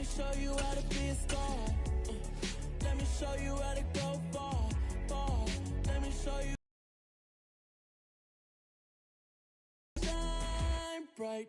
me show you how to be a star. Let me show you how to go far, far. Let me show you. Shine bright.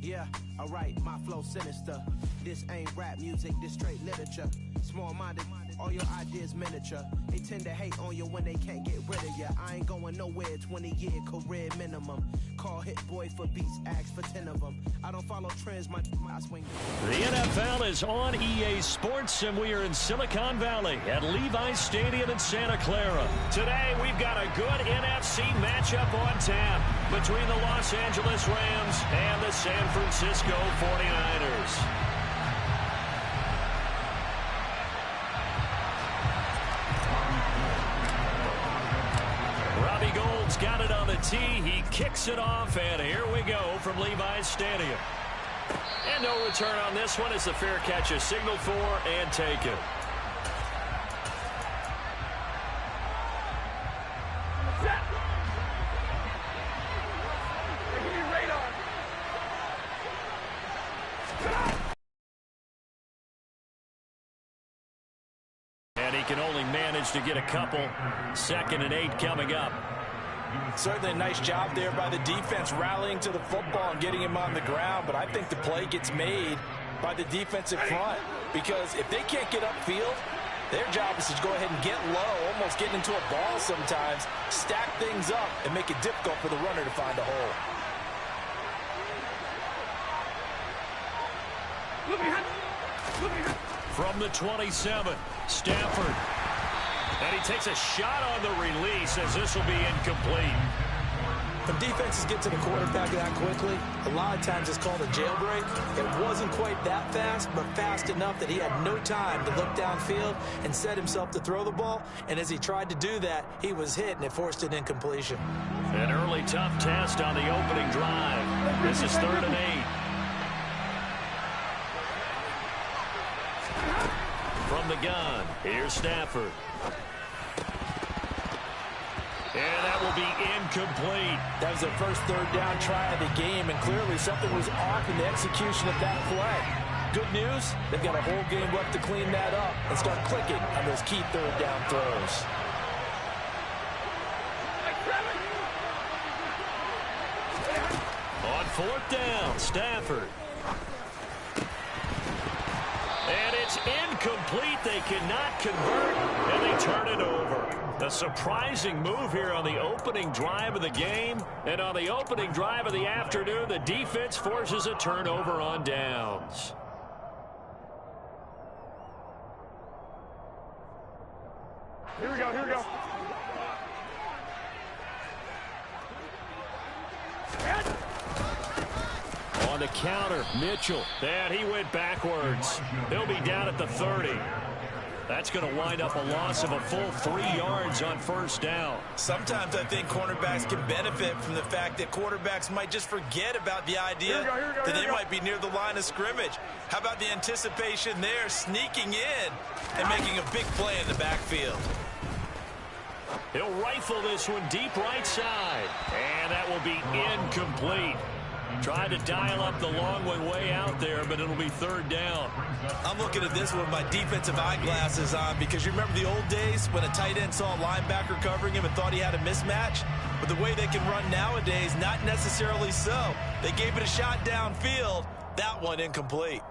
Yeah, alright, my flow sinister. This ain't rap music, this straight literature. Small-minded, all your ideas miniature. They tend to hate on you when they can't get rid of you. I ain't going nowhere, 20-year career minimum. Call Hit Boy for beats, ask for 10 of them. I don't follow trends, my swing. The NFL is on EA Sports, and we are in Silicon Valley at Levi's Stadium in Santa Clara. Today, we've got a good NFC matchup on tap between the Los Angeles Rams and the San Francisco 49ers. Got it on the tee. He kicks it off, and here we go from Levi's Stadium. And no return on this one as the fair catch is signaled for and taken. And he can only manage to get a couple. 2nd and 8 coming up. Certainly a nice job there by the defense rallying to the football and getting him on the ground, but I think the play gets made by the defensive front because if they can't get upfield, their job is to go ahead and get low, almost get into a ball sometimes, stack things up, and make it difficult for the runner to find a hole. From the 27, Stafford. And he takes a shot on the release as this will be incomplete. When defenses get to the quarterback that quickly, a lot of times it's called a jailbreak. It wasn't quite that fast, but fast enough that he had no time to look downfield and set himself to throw the ball. And as he tried to do that, he was hit, and it forced an incompletion. An early tough test on the opening drive. This is 3rd and 8. From the gun, here's Stafford. And that will be incomplete. That was their first 3rd down try of the game, and clearly something was off in the execution of that play. Good news, they've got a whole game left to clean that up and start clicking on those key 3rd down throws. On 4th down, Stafford. And it's incomplete. They cannot convert, and they turn it over. A surprising move here on the opening drive of the game. And on the opening drive of the afternoon, the defense forces a turnover on downs. Here we go, here we go. On the counter, Mitchell. And he went backwards. He'll be down at the 30. That's going to wind up a loss of a full 3 yards on 1st down. Sometimes I think cornerbacks can benefit from the fact that quarterbacks might just forget about the idea that they might be near the line of scrimmage. How about the anticipation there, sneaking in and making a big play in the backfield? He'll rifle this one deep right side. And that will be incomplete. Tried to dial up the long way out there, but it'll be 3rd down. I'm looking at this with my defensive eyeglasses on because you remember the old days when a tight end saw a linebacker covering him and thought he had a mismatch? But the way they can run nowadays, not necessarily so. They gave it a shot downfield. That one incomplete.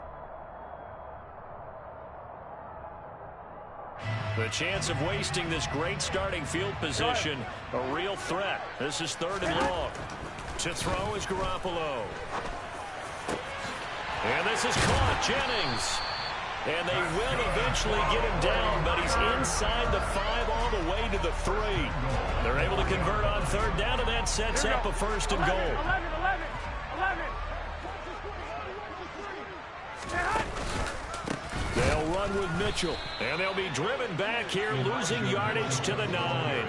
The chance of wasting this great starting field position, a real threat. This is 3rd and long. To throw is Garoppolo. And this is caught, Jennings. And they will eventually get him down, but he's inside the 5 all the way to the 3. They're able to convert on 3rd down, and that sets up a 1st and goal. 11. They'll run with Mitchell, and they'll be driven back here, losing yardage to the 9.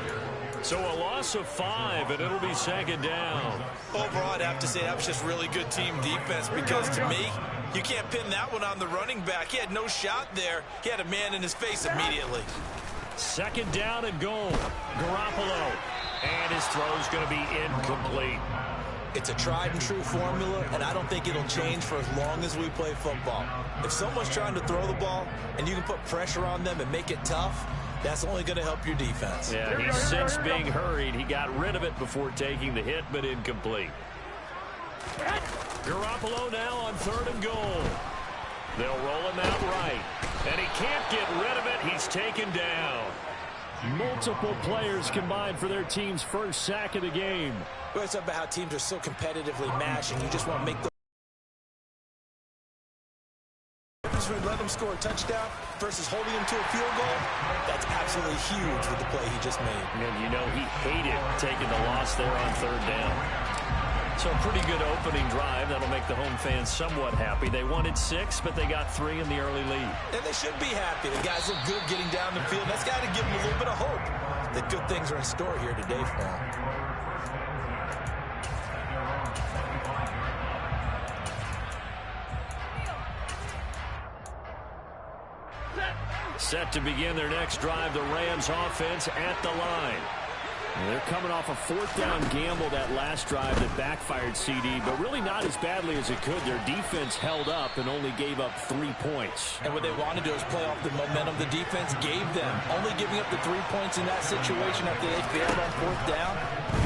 So a loss of 5, and it'll be 2nd down. Overall, I'd have to say that was just really good team defense because, to me, you can't pin that one on the running back. He had no shot there. He had a man in his face immediately. 2nd down and goal. Garoppolo. And his throw's going to be incomplete. It's a tried and true formula, and I don't think it'll change for as long as we play football. If someone's trying to throw the ball and you can put pressure on them and make it tough, that's only going to help your defense. Yeah, he's since being hurried. He got rid of it before taking the hit, but incomplete. Garoppolo now on 3rd and goal. They'll roll him out right. And he can't get rid of it. He's taken down. Multiple players combined for their team's first sack of the game. Well, it's about how teams are so competitively matched, and you just want to make the difference between letting them score a touchdown versus holding them to a field goal. That's absolutely huge with the play he just made. And you know he hated taking the loss there on 3rd down. So a pretty good opening drive. That'll make the home fans somewhat happy. They wanted 6, but they got 3 in the early lead. And they should be happy. The guys look good getting down the field. That's got to give them a little bit of hope that good things are in store here today for them. Set to begin their next drive, the Rams offense at the line. They're coming off a 4th down gamble that last drive that backfired CD, but really not as badly as it could. Their defense held up and only gave up 3 points. And what they wanted to do is play off the momentum the defense gave them. Only giving up the 3 points in that situation after they failed on 4th down.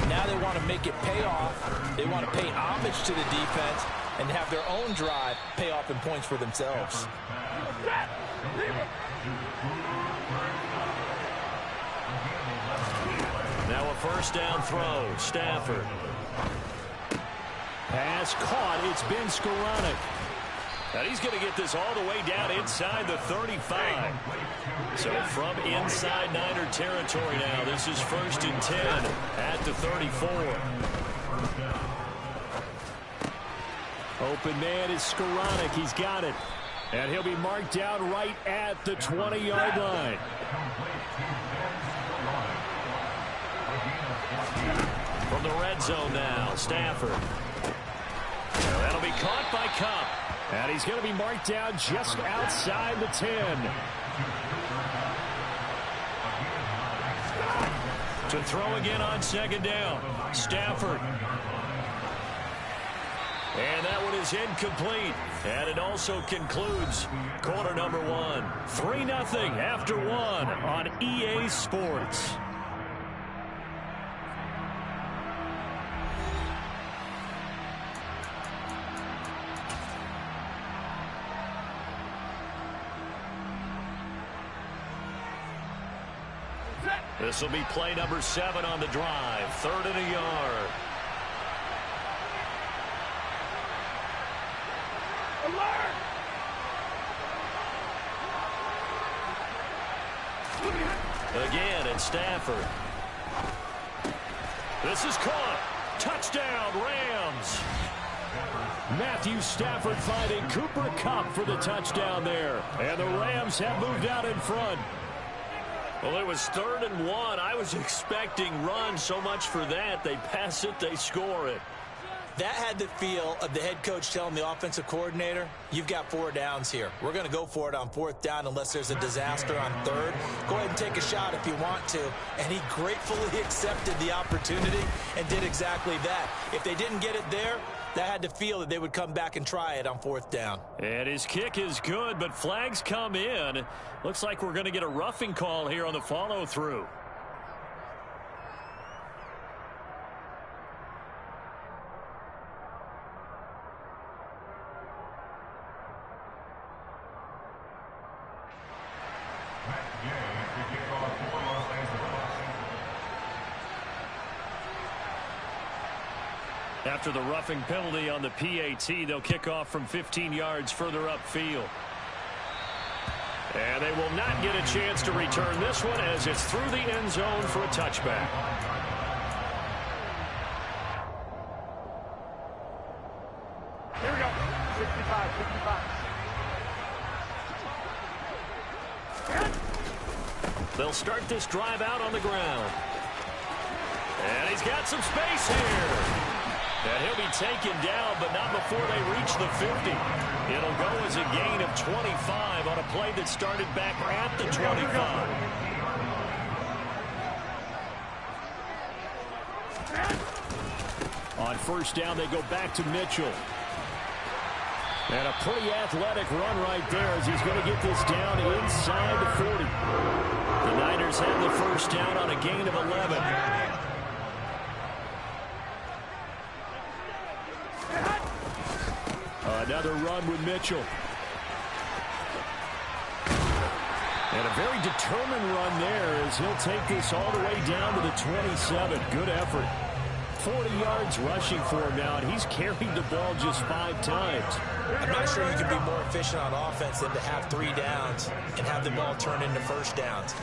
Now they want to make it pay off. They want to pay homage to the defense and have their own drive pay off in points for themselves. Now a 1st down throw. Stafford. Pass caught. It's been Skoranek. And he's going to get this all the way down inside the 35. So from inside Niner territory now, this is 1st and 10 at the 34. Open man is Skoranek. He's got it. And he'll be marked down right at the 20-yard line. From the red zone now, Stafford. Well, that'll be caught by Cup. And he's going to be marked down just outside the 10. To throw again on 2nd down, Stafford. And that one is incomplete. And it also concludes quarter number 1. 3-0 after 1 on EA Sports. This will be play number 7 on the drive. 3rd and a yard. Alert! Again, it's Stafford. This is caught. Touchdown, Rams. Matthew Stafford finding Cooper Kupp for the touchdown there. And the Rams have moved out in front. Well, it was 3rd and 1. I was expecting run so much for that. They pass it, they score it. That had the feel of the head coach telling the offensive coordinator, you've got 4 downs here. We're going to go for it on 4th down unless there's a disaster on 3rd. Go ahead and take a shot if you want to. And he gratefully accepted the opportunity and did exactly that. If they didn't get it there, that had to feel that they would come back and try it on 4th down. And his kick is good, but flags come in. Looks like we're going to get a roughing call here on the follow-through. After the roughing penalty on the PAT, they'll kick off from 15 yards further upfield. And they will not get a chance to return this one as it's through the end zone for a touchback. Here we go. 65, 65. They'll start this drive out on the ground. And he's got some space here. And he'll be taken down, but not before they reach the 50. It'll go as a gain of 25 on a play that started back at the 25. On first down, they go back to Mitchell. And a pretty athletic run right there as he's going to get this down inside the 40. The Niners have the first down on a gain of 11. Another run with Mitchell. And a very determined run there as he'll take this all the way down to the 27. Good effort. 40 yards rushing for him now, and he's carried the ball just 5 times. I'm not sure you can be more efficient on offense than to have 3 downs and have the ball turn into first downs.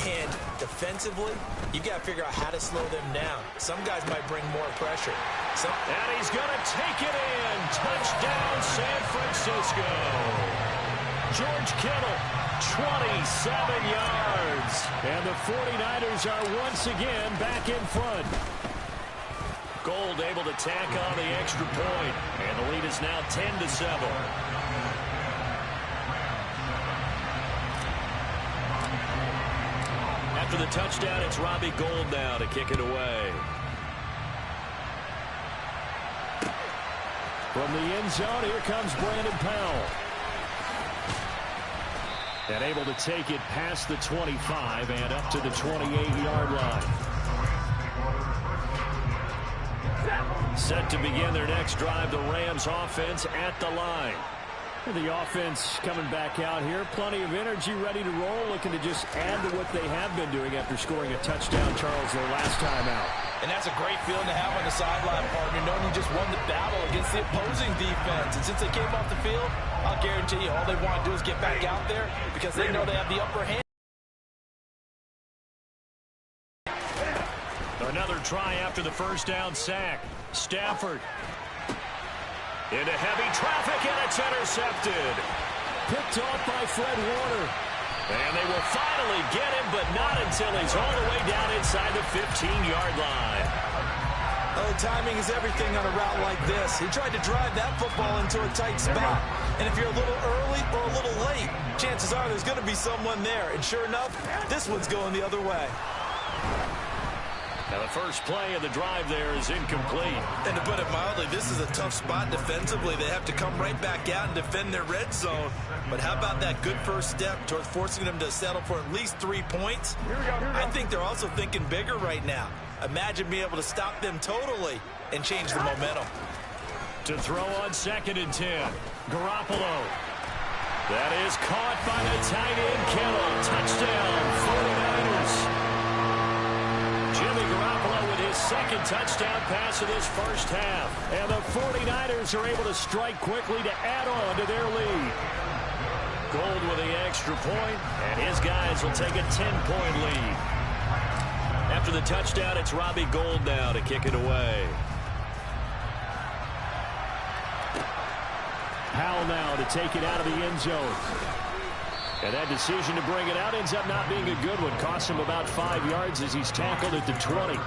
And defensively, you got to figure out how to slow them down. Some guys might bring more pressure. And he's going to take it in. Touchdown, San Francisco. George Kittle, 27 yards. And the 49ers are once again back in front. Gold able to tack on the extra point. And the lead is now 10-7. After the touchdown, it's Robbie Gould now to kick it away. From the end zone, here comes Brandon Powell. And able to take it past the 25 and up to the 28-yard line. Set to begin their next drive, the Rams offense at the line. The offense coming back out here. Plenty of energy, ready to roll, looking to just add to what they have been doing after scoring a touchdown, Charles, their last time out. And that's a great feeling to have on the sideline, partner, knowing you just won the battle against the opposing defense. And since they came off the field, I'll guarantee you all they want to do is get back out there because they know they have the upper hand. Another try after the first down sack. Stafford into heavy traffic, and it's intercepted. Picked off by Fred Warner. And they will finally get him, but not until he's all the way down inside the 15-yard line. Oh, timing is everything on a route like this. He tried to drive that football into a tight spot. And if you're a little early or a little late, chances are there's going to be someone there. And sure enough, this one's going the other way. Now the first play of the drive there is incomplete. And to put it mildly, this is a tough spot defensively. They have to come right back out and defend their red zone. But how about that good first step towards forcing them to settle for at least 3 points? Here we go. I think they're also thinking bigger right now. Imagine being able to stop them totally and change the momentum. To throw on 2nd and 10. Garoppolo. That is caught by the tight end Kittle. Touchdown, 49ers. Jimmy Garoppolo with his second touchdown pass of this first half. And the 49ers are able to strike quickly to add on to their lead. Gold with the extra point, and his guys will take a 10-point lead. After the touchdown, it's Robbie Gould now to kick it away. Powell now to take it out of the end zone. And that decision to bring it out ends up not being a good one. Costs him about 5 yards as he's tackled at the 20.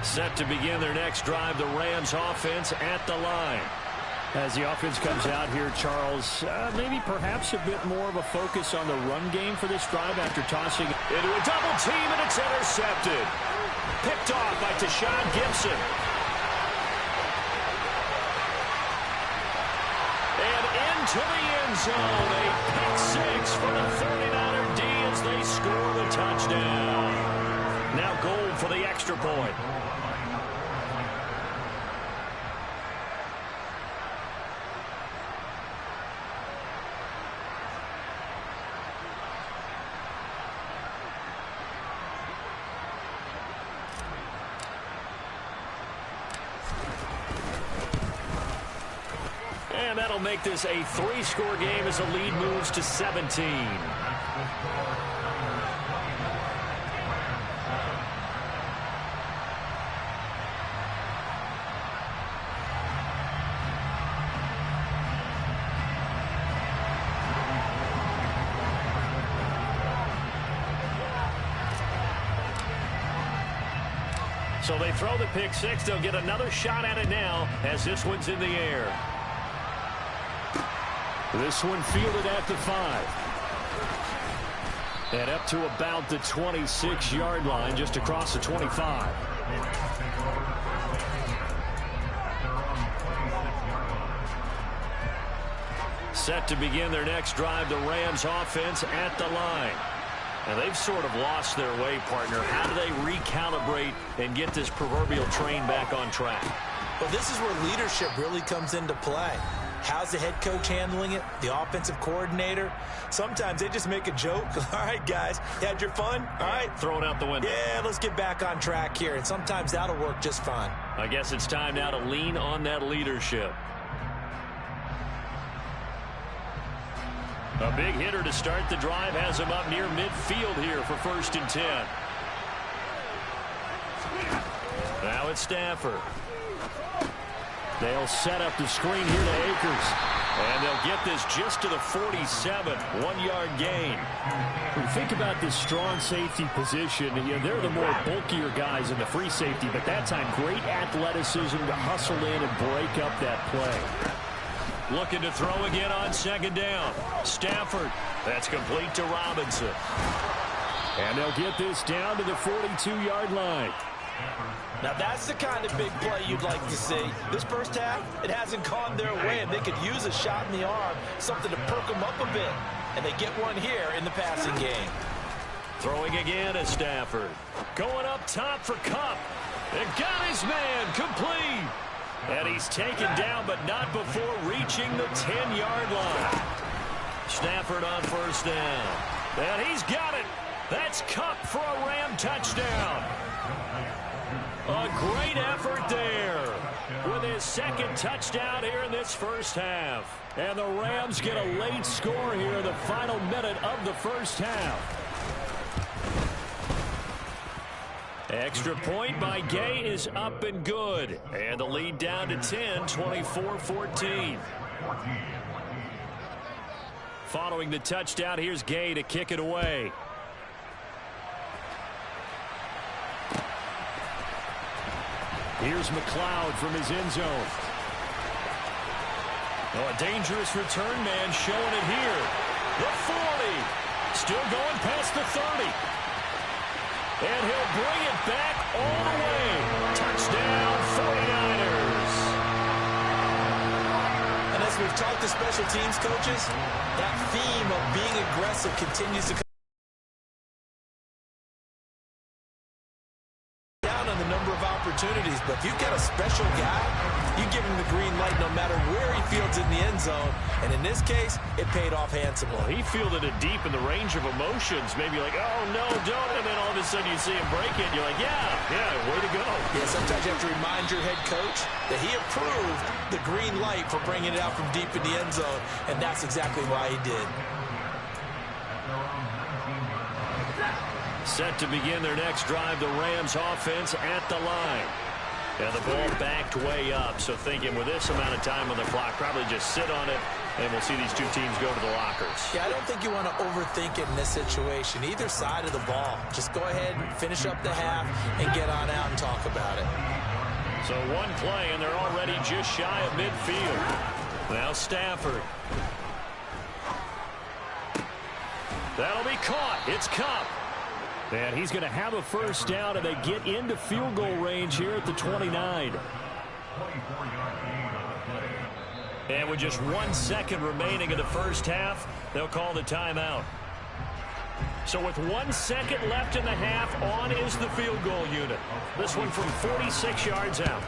Set to begin their next drive, the Rams offense at the line. As the offense comes out here, Charles, maybe perhaps a bit more of a focus on the run game for this drive after tossing into a double team, and it's intercepted. Picked off by Tashawn Gibson. To the end zone, a pick 6 for the 49er D as they score the touchdown. Now Gold for the extra point. And that'll make this a 3-score game as the lead moves to 17. So they throw the pick 6. They'll get another shot at it now as this one's in the air. This one fielded at the 5. And up to about the 26-yard line, just across the 25. Set to begin their next drive, the Rams offense at the line. And they've sort of lost their way, partner. How do they recalibrate and get this proverbial train back on track? Well, this is where leadership really comes into play. How's the head coach handling it? The offensive coordinator? Sometimes they just make a joke. All right, guys, you had your fun? All right. Throw it out the window. Yeah, let's get back on track here. And sometimes that'll work just fine. I guess it's time now to lean on that leadership. A big hitter to start the drive has him up near midfield here for 1st and 10. Now it's Stafford. They'll set up the screen here to Akers. And they'll get this just to the 47, 1-yard gain. When you think about this strong safety position, they're the more bulkier guys in the free safety, but that time great athleticism to hustle in and break up that play. Looking to throw again on 2nd down. Stafford. That's complete to Robinson. And they'll get this down to the 42-yard line. Now that's the kind of big play you'd like to see. This first half, it hasn't gone their way, and they could use a shot in the arm, something to perk them up a bit. And they get one here in the passing game. Throwing again is Stafford. Going up top for Kupp. And got his man complete. And he's taken down, but not before reaching the 10-yard line. Stafford on 1st down. And he's got it. That's Kupp for a Ram touchdown. A great effort there with his 2nd touchdown here in this first half. And the Rams get a late score here in the final minute of the first half. Extra point by Gay is up and good. And the lead down to 10, 24-14. Following the touchdown, here's Gay to kick it away. Here's McLeod from his end zone. Oh, a dangerous return man showing it here. The 40. Still going past the 30. And he'll bring it back all the way. Touchdown, 49ers. And as we've talked to special teams coaches, that theme of being aggressive continues to come down on the number of opportunities. But if you've got a special guy, you give him the green light no matter where he fields in the end zone. And in this case, it paid off handsomely. Well, he fielded it deep in the range of emotions. Maybe like, oh, no, don't. And then all of a sudden you see him break it. And you're like, yeah, way to go. Yeah, sometimes you have to remind your head coach that he approved the green light for bringing it out from deep in the end zone. And that's exactly why he did. Set to begin their next drive, the Rams offense at the line. And the ball backed way up, so thinking with this amount of time on the clock, probably just sit on it, and we'll see these two teams go to the lockers. Yeah, I don't think you want to overthink it in this situation, either side of the ball. Just go ahead and finish up the half and get on out and talk about it. So one play, and they're already just shy of midfield. Now Stafford. That'll be caught. It's Kupp. And he's going to have a first down, and they get into field goal range here at the 29. And with just 1 second remaining in the first half, they'll call the timeout. So with 1 second left in the half, on is the field goal unit. This one from 46 yards out.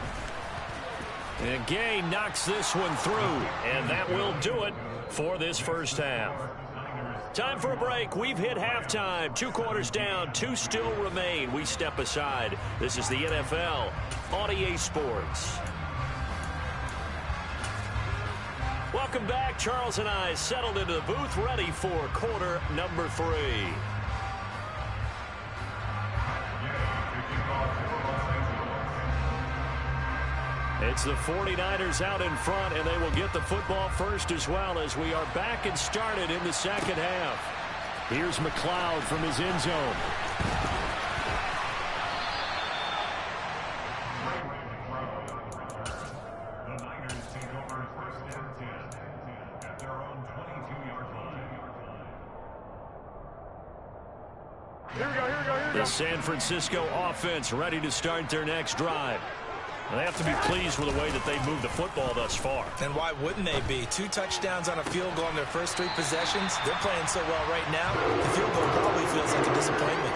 And Gay knocks this one through, and that will do it for this first half. Time for a break. We've hit halftime. 2 quarters down. 2 still remain. We step aside. This is the NFL on EA Sports. Welcome back. Charles and I settled into the booth, ready for quarter number 3. It's the 49ers out in front, and they will get the football first as well as we are back and started in the second half. Here's McLeod from his end zone. The Niners take over 1st and 10 at their own 22-yard line. Here we go, here we go, here we go. The San Francisco offense ready to start their next drive. They have to be pleased with the way that they've moved the football thus far. And why wouldn't they be? 2 touchdowns on a field goal in their first 3 possessions. They're playing so well right now, the field goal probably feels like a disappointment.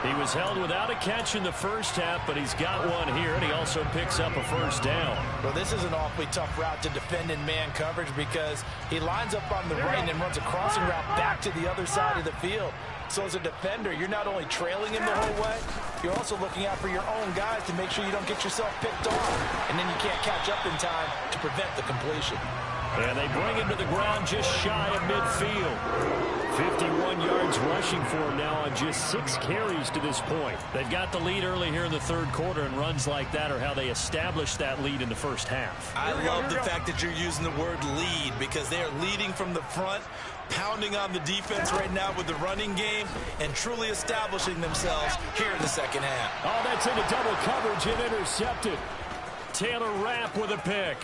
He was held without a catch in the first half, but he's got one here, and he also picks up a first down. Well, this is an awfully tough route to defend in man coverage because he lines up on the right and then runs a crossing route back to the other side of the field. So as a defender, you're not only trailing him the whole way, you're also looking out for your own guys to make sure you don't get yourself picked off. And then you can't catch up in time to prevent the completion. And they bring him to the ground just shy of midfield. 51 yards rushing for him now on just 6 carries to this point. They've got the lead early here in the third quarter, and runs like that are how they established that lead in the first half. I love the fact that you're using the word lead because they are leading from the front, pounding on the defense right now with the running game, and truly establishing themselves here in the second half. Oh, that's into double coverage and intercepted. Taylor Rapp with a pick.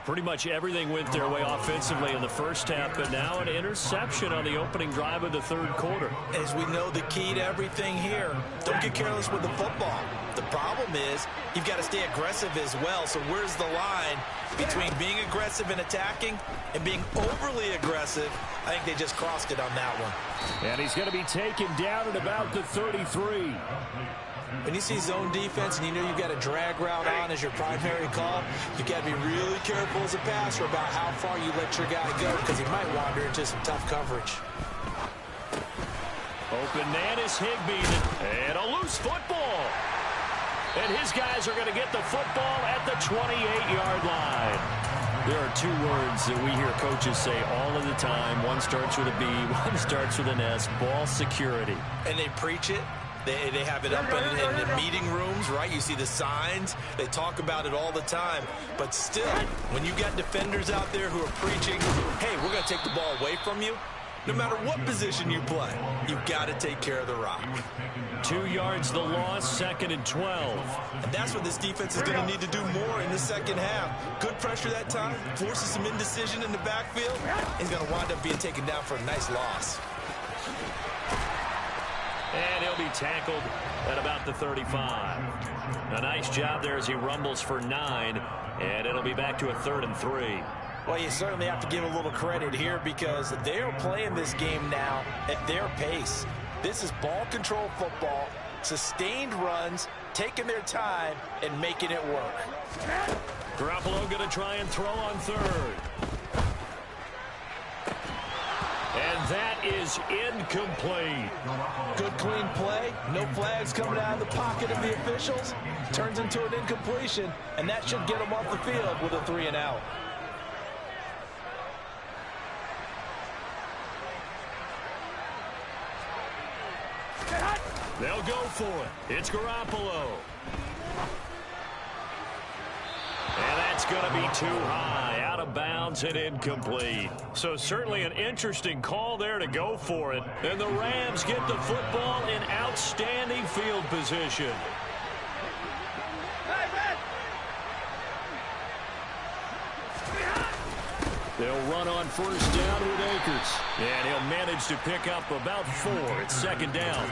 Pretty much everything went their way offensively in the first half, but now an interception on the opening drive of the third quarter. As we know, the key to everything here, don't get careless with the football. The problem is you've got to stay aggressive as well. So where's the line between being aggressive and attacking and being overly aggressive? I think they just crossed it on that one. And he's going to be taken down at about the 33. When you see zone defense and you know you've got a drag route on as your primary call, you've got to be really careful as a passer about how far you let your guy go because he might wander into some tough coverage. Open man is Higbee, and a loose football. And his guys are going to get the football at the 28-yard line. There are 2 words that we hear coaches say all of the time. One starts with a B, one starts with an S, ball security. And they preach it. They have it up in the meeting rooms, right? You see the signs. They talk about it all the time. But still, when you got defenders out there who are preaching, hey, we're going to take the ball away from you, no matter what position you play, you've got to take care of the rock. 2 yards the loss, 2nd and 12. And that's what this defense is going to need to do more in the second half. Good pressure that time, forces some indecision in the backfield, and going to wind up being taken down for a nice loss. And he'll be tackled at about the 35. A nice job there as he rumbles for 9, and it'll be back to a 3rd and 3. Well, you certainly have to give a little credit here because they're playing this game now at their pace. This is ball control football, sustained runs, taking their time, and making it work. Garoppolo going to try and throw on 3rd. And that is incomplete. Good, clean play. No flags coming out of the pocket of the officials. Turns into an incompletion, and that should get them off the field with a 3 and out. They'll go for it. It's Garoppolo. And that's going to be too high, out of bounds and incomplete. So certainly an interesting call there to go for it. And the Rams get the football in outstanding field position. They'll run on first down with Akers. And he'll manage to pick up about 4. It's 2nd down.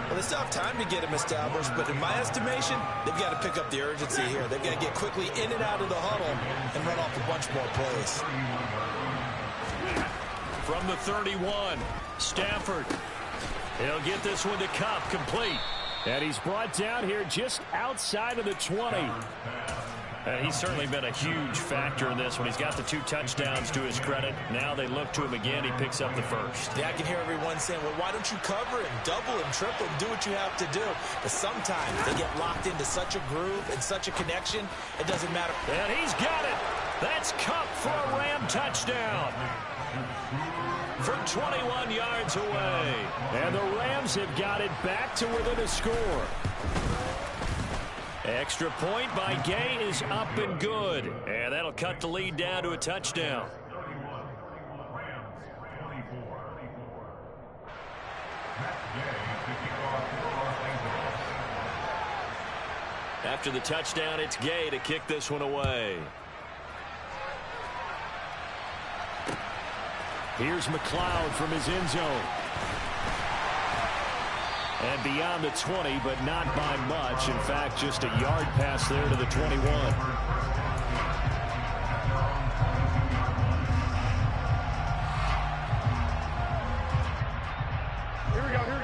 Well, they still have time to get him established, but in my estimation, they've got to pick up the urgency here. They've got to get quickly in and out of the huddle and run off a bunch more plays. From the 31, Stafford. He'll get this one to Cup, complete. And he's brought down here just outside of the 20. He's certainly been a huge factor in this one. He's got the 2 touchdowns to his credit. Now they look to him again. He picks up the first. Yeah, I can hear everyone saying, well, why don't you cover him, double him, triple him, do what you have to do. But sometimes they get locked into such a groove and such a connection, it doesn't matter. And he's got it. That's Cup for a Ram touchdown. From 21 yards away. And the Rams have got it back to within a score. Extra point by Gay is up and good. And that'll cut the lead down to a touchdown. After the touchdown, it's Gay to kick this one away. Here's McLeod from his end zone. And beyond the 20, but not by much. In fact, just a yard pass there to the 21.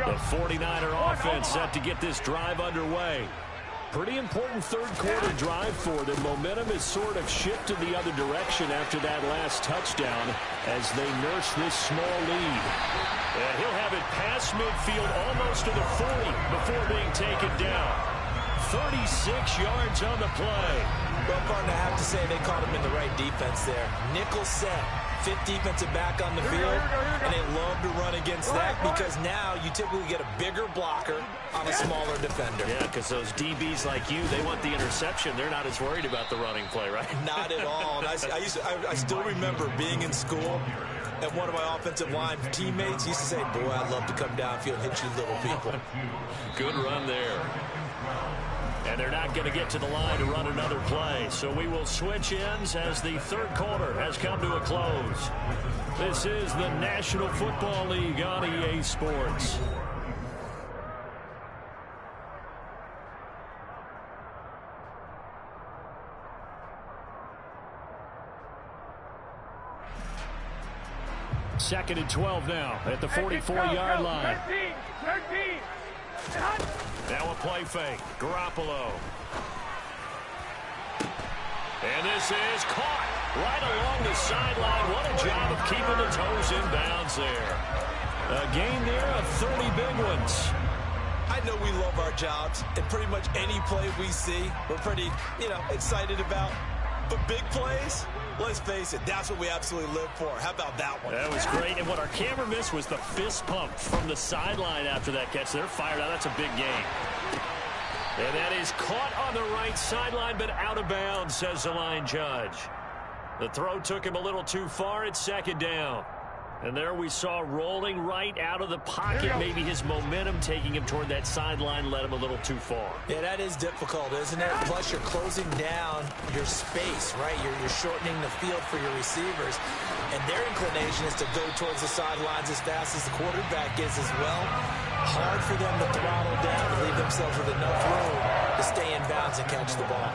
The 49er offense set to get this drive underway. Pretty important third-quarter drive for them. Momentum has sort of shifted the other direction after that last touchdown as they nurse this small lead. And he'll have it past midfield almost to the 40 before being taken down. 36 yards on the play. Well, partner, I have to say they caught him in the right defense there. Nickel set. Fifth defensive back on the field, and they love to run against that because now you typically get a bigger blocker on a smaller defender. Yeah, because those DBs like you, they want the interception. They're not as worried about the running play, right? Not at all. And I still remember being in school, and one of my offensive line teammates used to say, boy, I'd love to come downfield and hit you little people. Good run there. And they're not going to get to the line to run another play. So we will switch ends as the third quarter has come to a close. This is the National Football League on EA Sports. Second and 12 now at the 44-yard line. 13. Now a play fake. Garoppolo. And this is caught right along the sideline. What a job of keeping the toes in bounds there. A gain there of 30 big ones. I know we love our jobs, and pretty much any play we see, we're pretty, excited about. But big plays, let's face it, that's what we absolutely live for. How about that one? That was great. And what our camera missed was the fist pump from the sideline after that catch. They're fired out. That's a big gain. And that is caught on the right sideline, but out of bounds, says the line judge. The throw took him a little too far. It's second down. And there we saw rolling right out of the pocket. Maybe his momentum taking him toward that sideline led him a little too far. Yeah, that is difficult, isn't it? Plus, you're closing down your space, right? You're shortening the field for your receivers. And their inclination is to go towards the sidelines as fast as the quarterback is as well. Hard for them to throttle down and leave themselves with enough room to stay in bounds and catch the ball.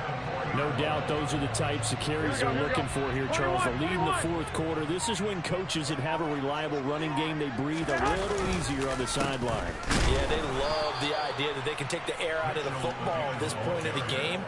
No doubt those are the types of carries they're looking for here, Charles. The lead in the fourth quarter. This is when coaches that have a reliable running game, they breathe a little easier on the sideline. Yeah, they love the idea that they can take the air out of the football at this point of the game.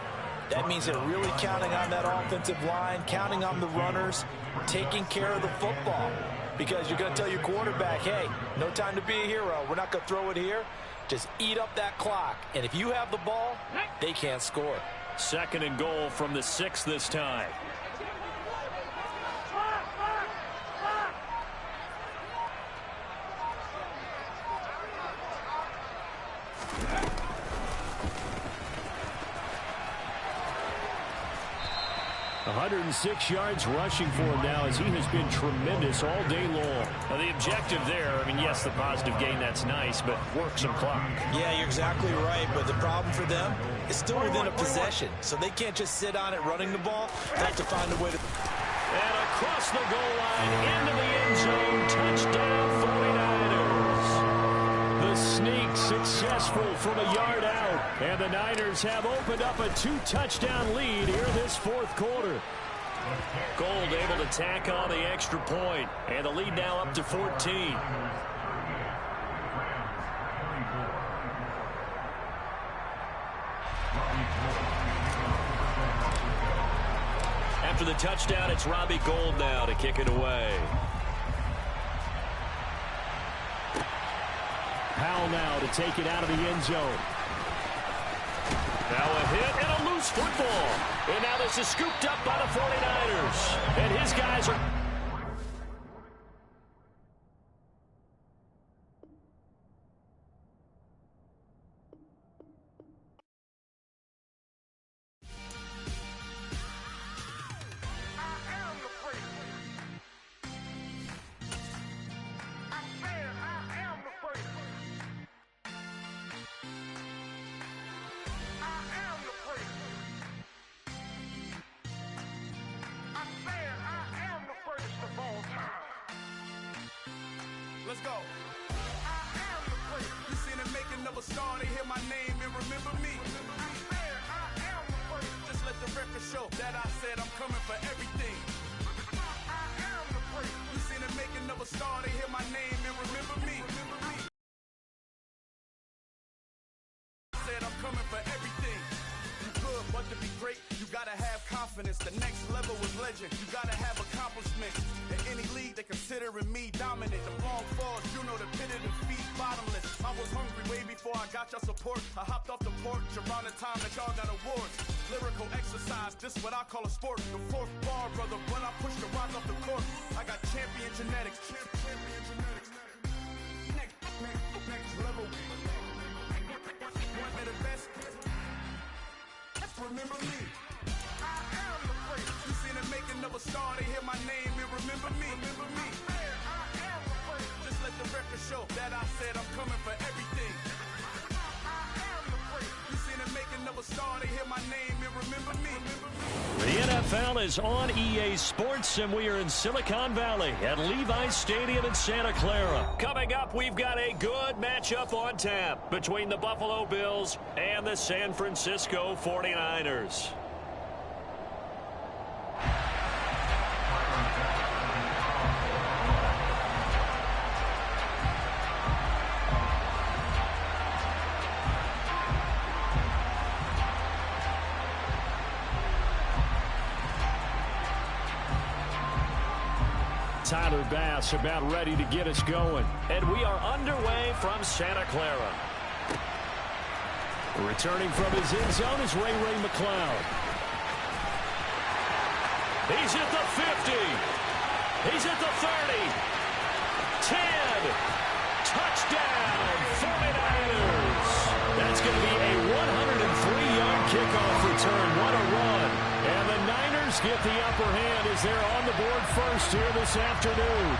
That means they're really counting on that offensive line, counting on the runners, taking care of the football. Because you're going to tell your quarterback, hey, no time to be a hero. We're not going to throw it here. Just eat up that clock. And if you have the ball, they can't score. Second and goal from the 6 this time. .106 yards rushing for him now as he has been tremendous all day long. Now the objective there, yes, the positive gain, that's nice, but work some clock. Yeah, you're exactly right, but the problem for them is still within a possession, so they can't just sit on it running the ball. They have to find a way to... And across the goal line, into the end zone, touchdown 49ers. The sneak successful from a yard out, and the Niners have opened up a 2-touchdown lead here this fourth quarter. Gold able to tack on the extra point, and the lead now up to 14. After the touchdown, it's Robbie Gould now to kick it away. Powell now to take it out of the end zone. Now a hit and a loose football. And now this is scooped up by the 49ers. And his guys are... Let's go. You seen the making of a star, they hear my name and remember me. Just let the record show that I said I'm coming for everything. You seen the making of a star, they hear my name and remember me. I said I'm coming for everything. You good, but to be great, you gotta have confidence. The next level is legend. You gotta have accomplishments. In any league, they considering me dominant. The long falls, you know the pit of defeat, bottomless. I was hungry way before I got your support. I hopped off the porch around the time that y'all got awards. Lyrical exercise, this what I call a sport. The fourth bar, brother, when I push the rock off the court. I got champion genetics. Next level. One of the best. Remember me. I am the place. You seen the making of a star, they hear my name and remember me. Remember me. I am the place. Just let the record show that I said I'm coming for everything. I am the place. You seen the making of a star, they hear my name and remember me. The NFL is on EA Sports, and we are in Silicon Valley at Levi's Stadium in Santa Clara. Coming up, we've got a good matchup on tap between the Buffalo Bills and the San Francisco 49ers. Tyler Bass about ready to get us going. And we are underway from Santa Clara. Returning from his end zone is Ray McCloud. He's at the 50. He's at the 30. 10. Touchdown, 49ers. That's going to be a 103-yard kickoff return. What a run. And the Niners get the upper hand as they're on the board first here this afternoon.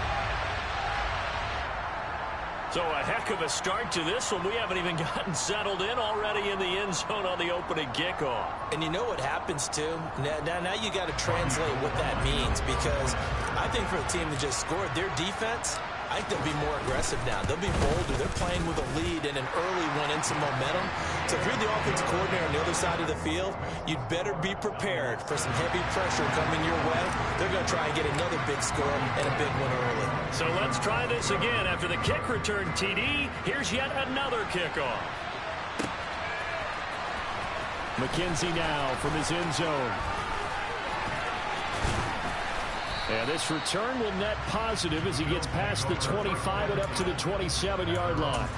So a heck of a start to this one. We haven't even gotten settled in already in the end zone on the opening kickoff. And you know what happens, too? Now you got to translate what that means, because I think for the team that just scored, their defense, I think they'll be more aggressive now. They'll be bolder. They're playing with a lead and an early one and some momentum. So if you're the offensive coordinator on the other side of the field, you'd better be prepared for some heavy pressure coming your way. They're going to try and get another big score and a big one early. So let's try this again. After the kick return TD, here's yet another kickoff. McKenzie now from his end zone. And this return will net positive as he gets past the 25 and up to the 27-yard line.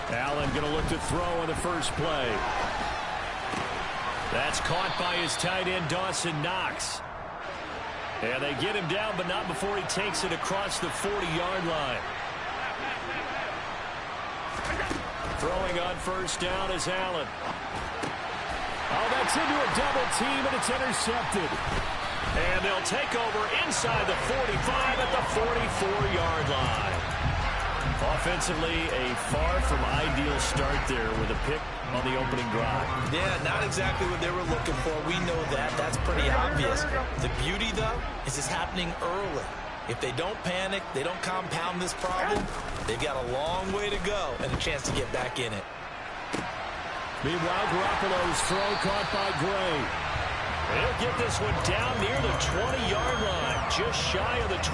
Allen going to look to throw on the first play. That's caught by his tight end, Dawson Knox. And they get him down, but not before he takes it across the 40-yard line. Throwing on first down is Allen. Oh, that's into a double team, and it's intercepted. And they'll take over inside the 45 at the 44-yard line. Offensively, a far from ideal start there with a pick on the opening drive. Yeah, not exactly what they were looking for. We know that. That's pretty obvious. The beauty, though, is it's happening early. If they don't panic, they don't compound this problem, they've got a long way to go and a chance to get back in it. Meanwhile, Garoppolo's throw caught by Gray. He'll get this one down near the 20-yard line, just shy of the 20.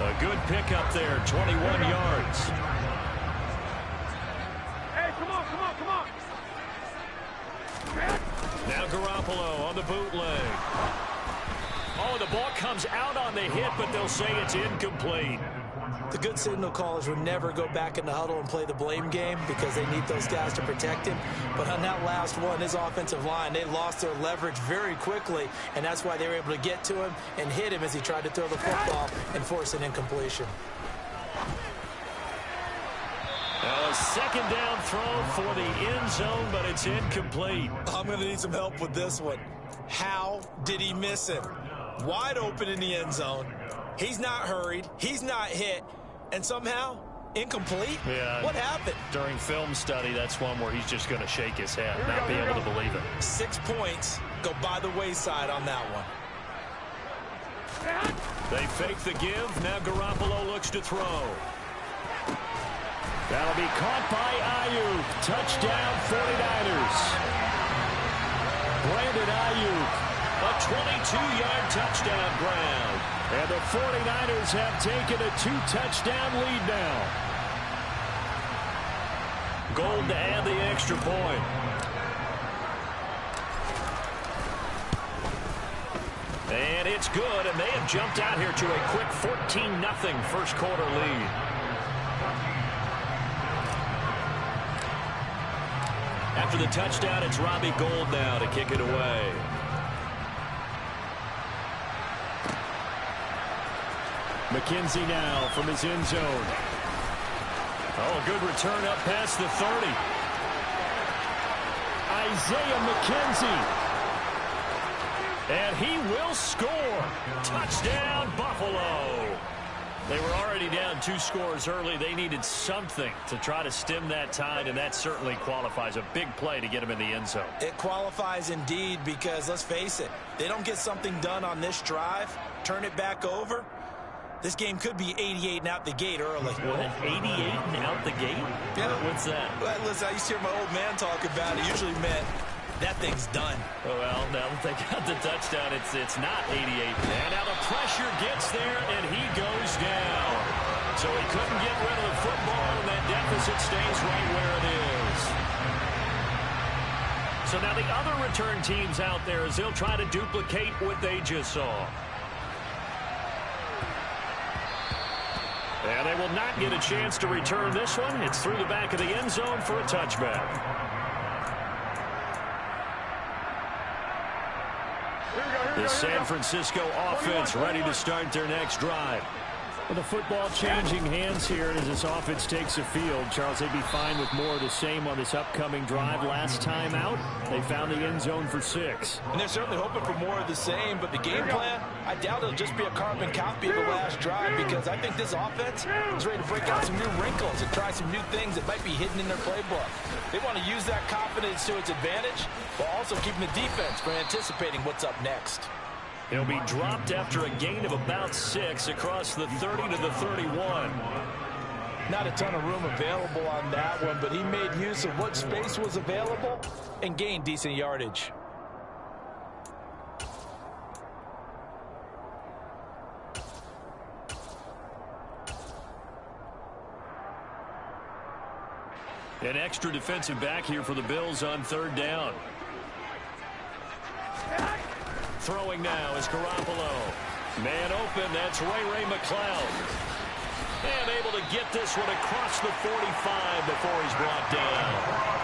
A good pickup there, 21 yards. Hey, come on. Now Garoppolo on the bootleg. Oh, the ball comes out on the hit, but they'll say it's incomplete. The good signal callers would never go back in the huddle and play the blame game because they need those guys to protect him. But on that last one, his offensive line, they lost their leverage very quickly, and that's why they were able to get to him and hit him as he tried to throw the football and force an incompletion. A second down throw for the end zone, but it's incomplete. I'm going to need some help with this one. How did he miss him? Wide open in the end zone. He's not hurried. He's not hit. And somehow Incomplete? Yeah. What happened? During film study, that's one where he's just going to shake his head, not be able to believe it. 6 points go by the wayside on that one. They fake the give. Now Garoppolo looks to throw. That'll be caught by Ayuk. Touchdown 49ers. Brandon Ayuk, a 22-yard touchdown grab. And the 49ers have taken a 2-touchdown lead now. Gold to add the extra point. And it's good, and they have jumped out here to a quick 14-0 first quarter lead. After the touchdown, it's Robbie Gould now to kick it away. McKenzie now from his end zone. Oh, good return up past the 30. Isaiah McKenzie. And he will score. Touchdown, Buffalo. They were already down 2 scores early. They needed something to try to stem that tide, and that certainly qualifies. A big play to get them in the end zone. It qualifies indeed because, let's face it, they don't get something done on this drive, turn it back over, this game could be 88 and out the gate early. What, 88 and out the gate? Yeah. What's that? Well, listen, I used to hear my old man talk about it. Usually meant that thing's done. Well, now that they got the touchdown, it's not 88. And now the pressure gets there, and he goes down. So he couldn't get rid of the football, and that deficit stays right where it is. So now the other return teams out there as they'll try to duplicate what they just saw. And they will not get a chance to return this one. It's through the back of the end zone for a touchback. The San Francisco offense ready to start their next drive. With the football changing hands here as this offense takes the field, Charles, they'd be fine with more of the same on this upcoming drive. Last time out, they found the end zone for 6. And they're certainly hoping for more of the same, but the game plan, I doubt it'll just be a carbon copy of the last drive because I think this offense is ready to break out some new wrinkles and try some new things that might be hidden in their playbook. They want to use that confidence to its advantage while also keeping the defense from anticipating what's up next. He'll be dropped after a gain of about 6 across the 30 to the 31. Not a ton of room available on that one, but he made use of what space was available and gained decent yardage. An extra defensive back here for the Bills on 3rd down. Throwing now is Garoppolo. Man open, that's Ray McCloud. And able to get this one across the 45 before he's brought down.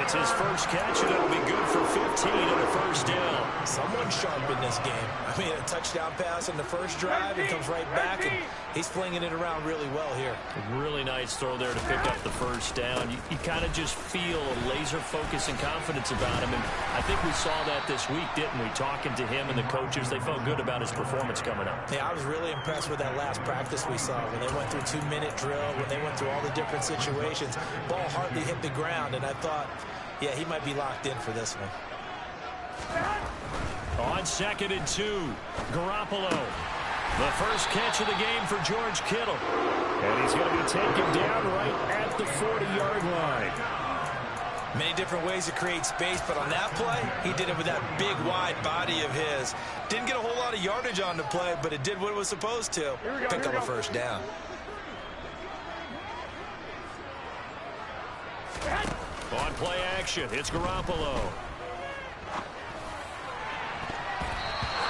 It's his first catch, and it'll be good for 15 and a first down. Someone sharp in this game. I mean, a touchdown pass in the first drive. He comes right back, and he's flinging it around really well here. A really nice throw there to pick up the first down. You kind of just feel a laser focus and confidence about him, and I think we saw that this week, didn't we? Talking to him and the coaches, they felt good about his performance coming up. Yeah, I was really impressed with that last practice we saw when they went through 2-minute drill, when they went through all the different situations. Ball hardly hit the ground, and I thought, yeah, he might be locked in for this one. On 2nd and 2, Garoppolo. The first catch of the game for George Kittle. And he's going to be taken down right at the 40-yard line. Many different ways to create space, but on that play, he did it with that big, wide body of his. Didn't get a whole lot of yardage on the play, but it did what it was supposed to. Pick up a first down. On play action, it's Garoppolo.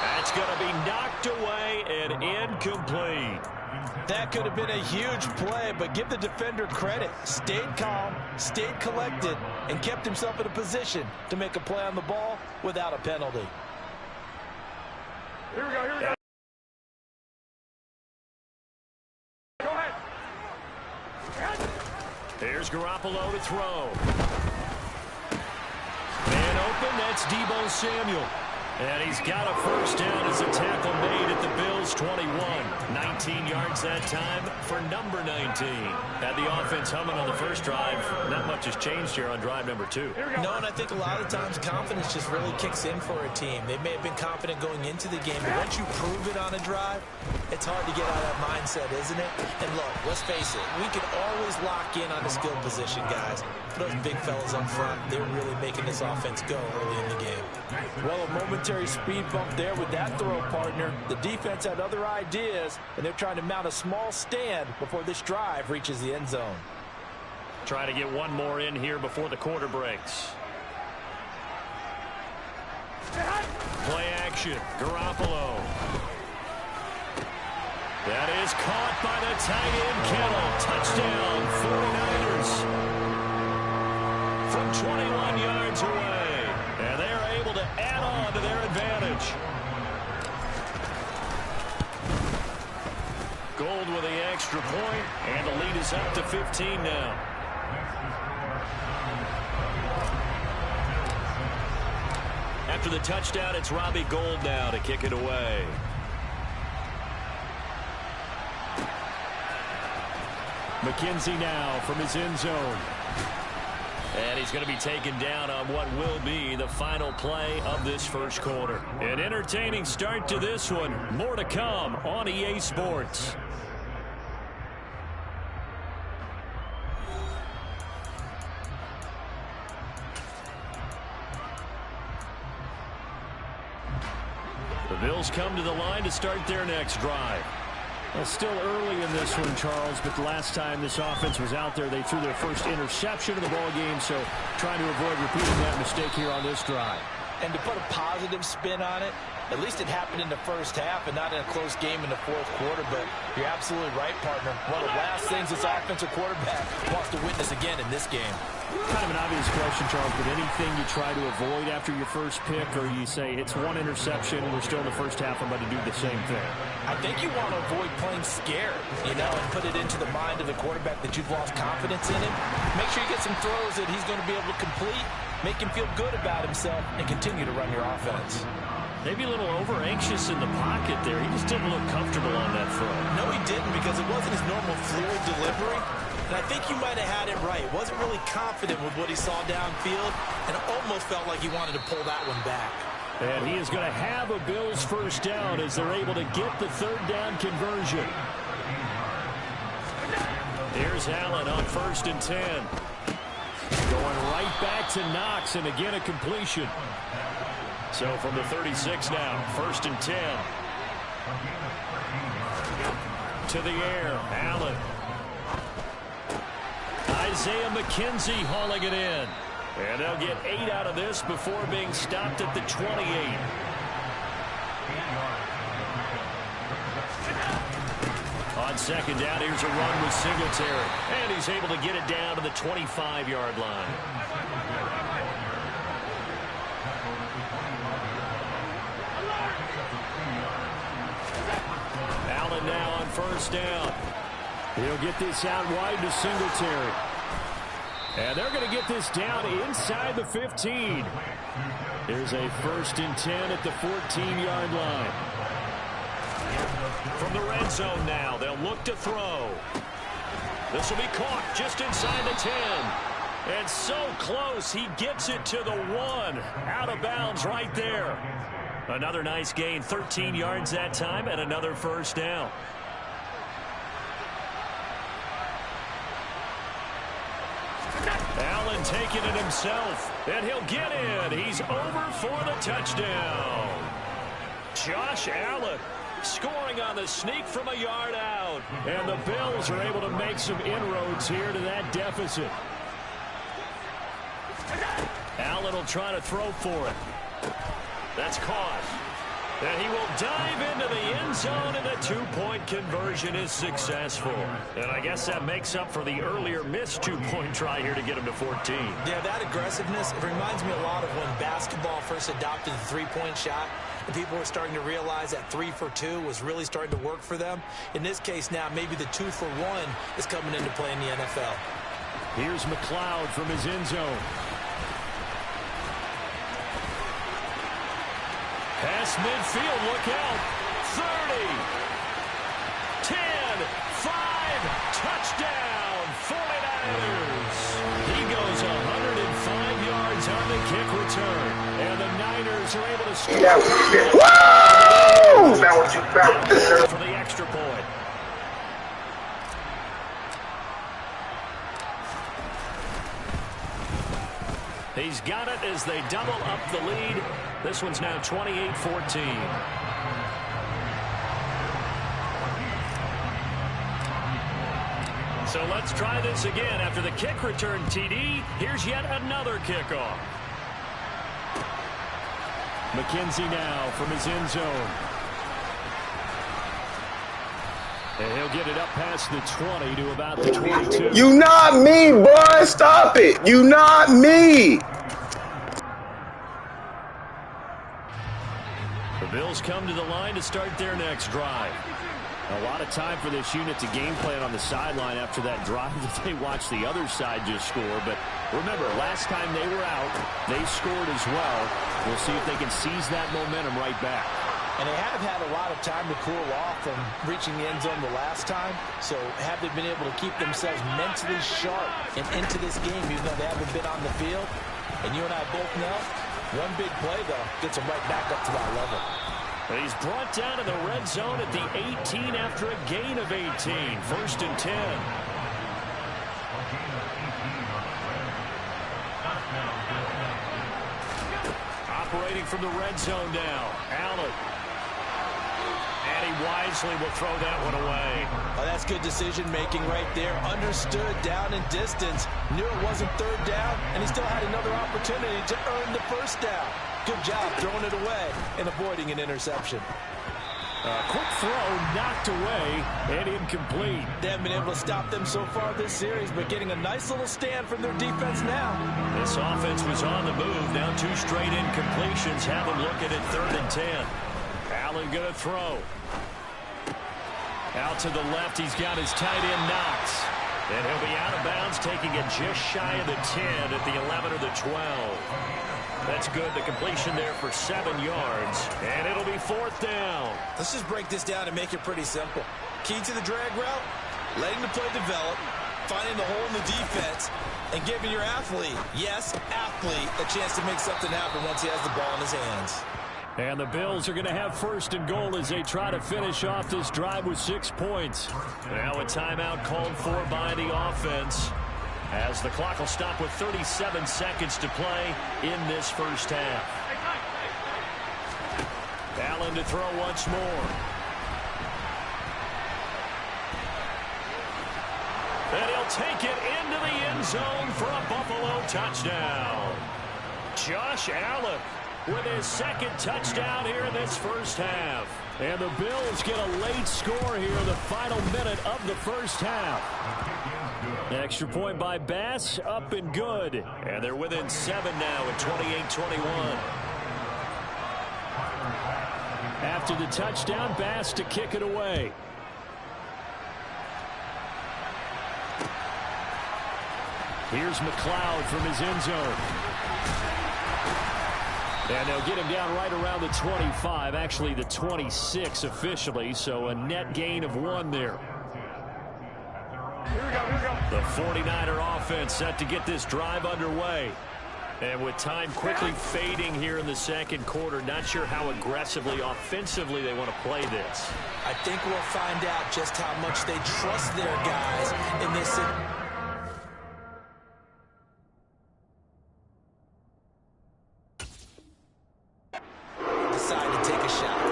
That's going to be knocked away and incomplete. That could have been a huge play, but give the defender credit. Stayed calm, stayed collected, and kept himself in a position to make a play on the ball without a penalty. Here we go. Go ahead. Here's Garoppolo to throw. Man open, that's Deebo Samuel. And he's got a first down as a tackle made at the Bills' 21. 19 yards that time for number 19. Had the offense humming on the first drive. Not much has changed here on drive number 2. No, and I think a lot of times confidence just really kicks in for a team. They may have been confident going into the game, but once you prove it on a drive, it's hard to get out of that mindset, isn't it? And look, let's face it, we can always lock in on the skill position, guys. Those big fellas up front, they're really making this offense go early in the game. Well, a momentary speed bump there with that throw, partner. The defense had other ideas, and they're trying to mount a small stand before this drive reaches the end zone. Trying to get one more in here before the quarter breaks. Play action. Garoppolo. That is caught by the tight end, Kittle. Touchdown, 49ers. From 21 yards away. And they are able to add on to their advantage. Gold with the extra point, and the lead is up to 15 now. After the touchdown, it's Robbie Gould now to kick it away. McKenzie now from his end zone. And he's going to be taken down on what will be the final play of this first quarter. An entertaining start to this one. More to come on EA Sports. The Bills come to the line to start their next drive. Well, still early in this one, Charles, but the last time this offense was out there, they threw their first interception of the ball game, so trying to avoid repeating that mistake here on this drive. And to put a positive spin on it, at least it happened in the first half and not in a close game in the fourth quarter. But you're absolutely right, partner. One of the last things this offensive quarterback wants to witness again in this game. Kind of an obvious question, Charles, but anything you try to avoid after your first pick, or you say it's one interception, we're still in the first half, I'm about to do the same thing? I think you want to avoid playing scared, and put it into the mind of the quarterback that you've lost confidence in him. Make sure you get some throws that he's going to be able to complete, make him feel good about himself, and continue to run your offense. Maybe a little over-anxious in the pocket there. He just didn't look comfortable on that throw. No, he didn't, because it wasn't his normal fluid delivery. And I think you might have had it right. Wasn't really confident with what he saw downfield, and it almost felt like he wanted to pull that one back. And he is going to have a Bills first down as they're able to get the third down conversion. Here's Allen on 1st and 10. Going right back to Knox, and again a completion. So from the 36 now, 1st and 10. To the air, Allen. Isaiah McKenzie hauling it in. And they'll get 8 out of this before being stopped at the 28. On 2nd down, here's a run with Singletary. And he's able to get it down to the 25-yard line. Allen now on 1st down. He'll get this out wide to Singletary. And they're going to get this down inside the 15. Here's a 1st and 10 at the 14-yard line. From the red zone now, they'll look to throw. This will be caught just inside the 10. And so close, he gets it to the 1. Out of bounds right there. Another nice gain, 13 yards that time, and another first down. Allen taking it himself, and he'll get in. He's over for the touchdown. Josh Allen scoring on the sneak from a yard out. And the Bills are able to make some inroads here to that deficit. Allen will try to throw for it. That's caught. And he will dive into the end zone, and the 2-point conversion is successful. And I guess that makes up for the earlier missed 2-point try here to get him to 14. Yeah, that aggressiveness, it reminds me a lot of when basketball first adopted the 3-point shot. And people were starting to realize that 3 for 2 was really starting to work for them. In this case now, maybe the 2 for 1 is coming into play in the NFL. Here's McLeod from his end zone. past midfield. Look out. 30. 10. 5. Touchdown. 49ers. He goes 105 yards on the kick return. And the Niners are able to score. Woo! For the extra point. He's got it as they double up the lead. This one's now 28-14. So let's try this again. After the kick return TD, here's yet another kickoff. McKenzie now from his end zone. And he'll get it up past the 20 to about the 22. You not me, boy. Stop it. You not me. The Bills come to the line to start their next drive. A lot of time for this unit to game plan on the sideline after that drive that they watched the other side just score. But remember, last time they were out, they scored as well. We'll see if they can seize that momentum right back. And they have had a lot of time to cool off from reaching the end zone the last time. So have they been able to keep themselves mentally sharp and into this game, even though they haven't been on the field? And you and I both know, one big play, though, gets them right back up to that level. He's brought down in the red zone at the 18 after a gain of 18. 1st and 10. Operating from the red zone now. Allen. And he wisely will throw that one away. Oh, that's good decision-making right there. Understood down and distance. Knew it wasn't 3rd down, and he still had another opportunity to earn the 1st down. Good job throwing it away and avoiding an interception. Quick throw knocked away and incomplete. They haven't been able to stop them so far this series, but getting a nice little stand from their defense now. This offense was on the move. Now 2 straight incompletions have them looking at 3rd and 10. Allen going to throw. Out to the left, he's got his tight end Knox. And he'll be out of bounds, taking it just shy of the 10 at the 11 or the 12. That's good. The completion there for 7 yards. And it'll be 4th down. Let's just break this down and make it pretty simple. Key to the drag route, letting the play develop, finding the hole in the defense, and giving your athlete, yes, athlete, a chance to make something happen once he has the ball in his hands. And the Bills are going to have 1st and goal as they try to finish off this drive with 6 points. Now a timeout called for by the offense, as the clock will stop with 37 seconds to play in this 1st half. Allen to throw once more. And he'll take it into the end zone for a Buffalo touchdown. Josh Allen with his 2nd touchdown here in this 1st half. And the Bills get a late score here in the final minute of the 1st half. Extra point by Bass, up and good. And they're within 7 now at 28-21. After the touchdown, Bass to kick it away. Here's McLeod from his end zone. And they'll get him down right around the 25, actually the 26 officially, so a net gain of 1 there. The 49er offense set to get this drive underway. And with time quickly fading here in the 2nd quarter, not sure how aggressively, offensively they want to play this. I think we'll find out just how much they trust their guys in this. Decide to take a shot.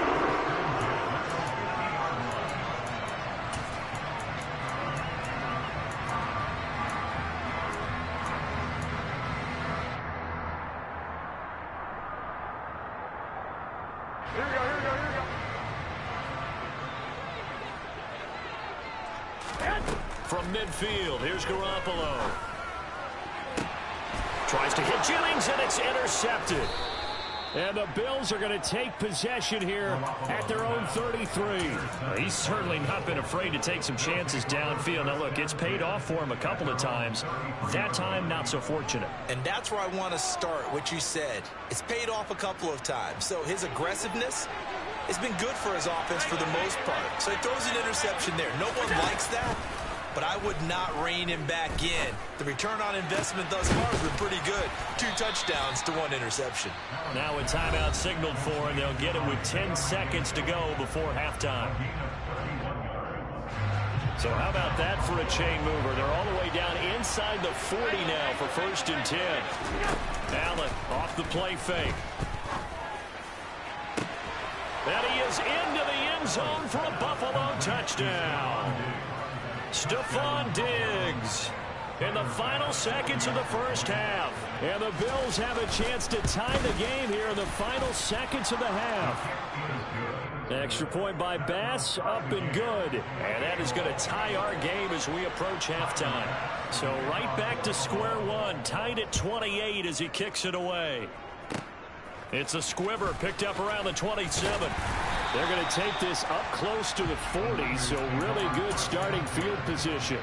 Here we go. From midfield, here's Garoppolo. Tries to hit Jennings, and it's intercepted. And the Bills are going to take possession here at their own 33. He's certainly not been afraid to take some chances downfield. Now, look, it's paid off for him a couple of times. That time, not so fortunate. And that's where I want to start, what you said. It's paid off a couple of times. So his aggressiveness has been good for his offense for the most part. So he throws an interception there. No one likes that, but I would not rein him back in. The return on investment thus far has been pretty good. 2 touchdowns to 1 interception. Now a timeout signaled for, and they'll get it with 10 seconds to go before halftime. So how about that for a chain mover? They're all the way down inside the 40 now for 1st and 10. Allen off the play fake. And he is into the end zone for a Buffalo touchdown. Stephon Diggs in the final seconds of the first half. And the Bills have a chance to tie the game here in the final seconds of the half. Extra point by Bass, up and good. And that is going to tie our game as we approach halftime. So right back to square one, tied at 28 as he kicks it away. It's a squiver picked up around the 27. They're going to take this up close to the 40, so really good starting field position.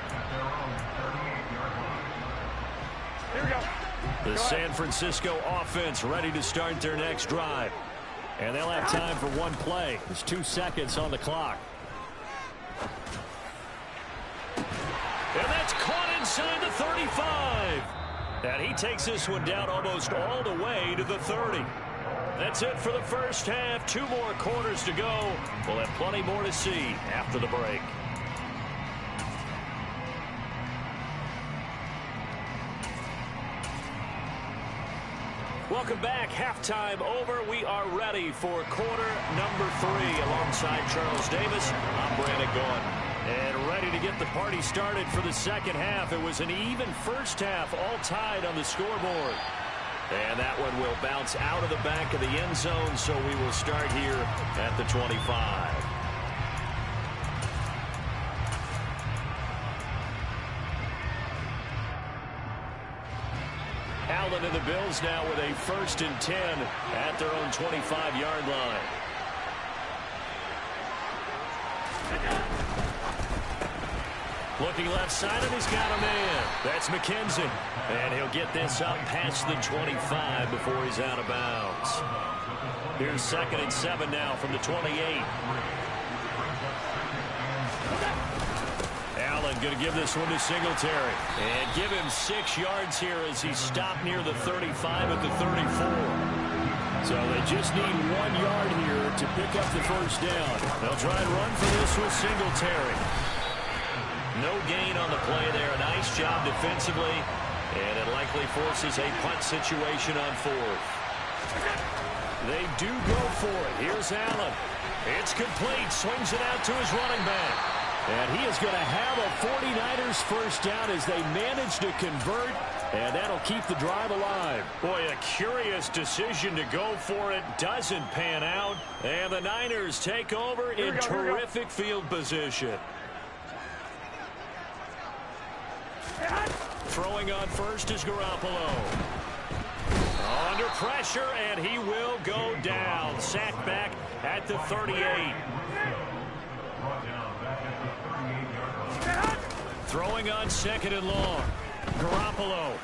Here we go. The San Francisco offense ready to start their next drive. And they'll have time for one play. There's 2 seconds on the clock. And that's caught inside the 35. And he takes this one down almost all the way to the 30. That's it for the first half. 2 more quarters to go. We'll have plenty more to see after the break. Welcome back. Halftime over. We are ready for quarter number 3. Alongside Charles Davis, I'm Brandon Gaudin. And ready to get the party started for the second half. It was an even first half, all tied on the scoreboard. And that one will bounce out of the back of the end zone, so we will start here at the 25. Allen and the Bills now with a 1st and 10 at their own 25-yard line. Looking left side, and he's got a man. That's McKenzie. And he'll get this up past the 25 before he's out of bounds. Here's 2nd and 7 now from the 28. Allen going to give this one to Singletary. And give him 6 yards here as he stopped near the 35 at the 34. So they just need 1 yard here to pick up the first down. They'll try and run for this with Singletary. No gain on the play there. Nice job defensively. And it likely forces a punt situation on 4th. They do go for it. Here's Allen. It's complete. Swings it out to his running back. And he is going to have a 49ers first down as they manage to convert. And that'll keep the drive alive. Boy, a curious decision to go for it. Doesn't pan out. And the Niners take over in terrific field position. Throwing on first is Garoppolo. Under pressure, and he will go down. Sacked back at the 38. Throwing on 2nd and long. Garoppolo.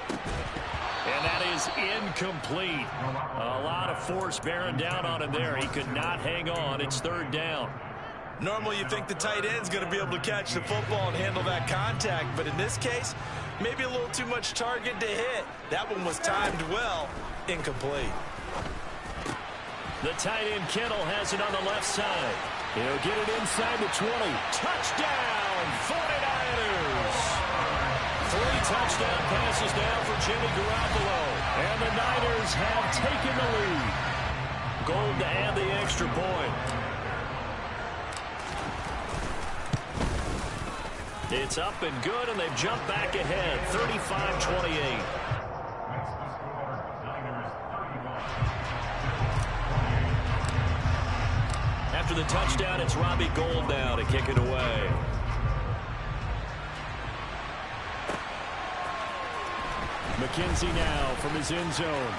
And that is incomplete. A lot of force bearing down on him there. He could not hang on. It's 3rd down. Normally you think the tight end's going to be able to catch the football and handle that contact, but in this case, maybe a little too much target to hit. That one was timed well. Incomplete. The tight end Kittle has it on the left side. He'll get it inside the 20. Touchdown, 49ers. 3 touchdown passes now for Jimmy Garoppolo. And the Niners have taken the lead. Gold to add the extra point. It's up and good, and they've jumped back ahead, 35-28. After the touchdown, it's Robbie Gould now to kick it away. McKenzie now from his end zone.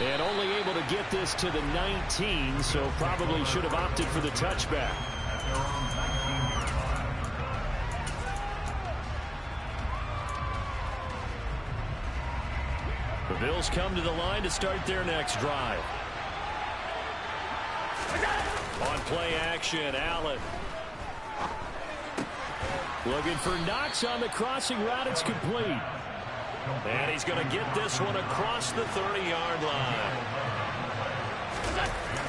And only able to get this to the 19, so probably should have opted for the touchback. The Bills come to the line to start their next drive. On play action, Allen. Looking for Knox on the crossing route. It's complete. And he's going to get this one across the 30-yard line.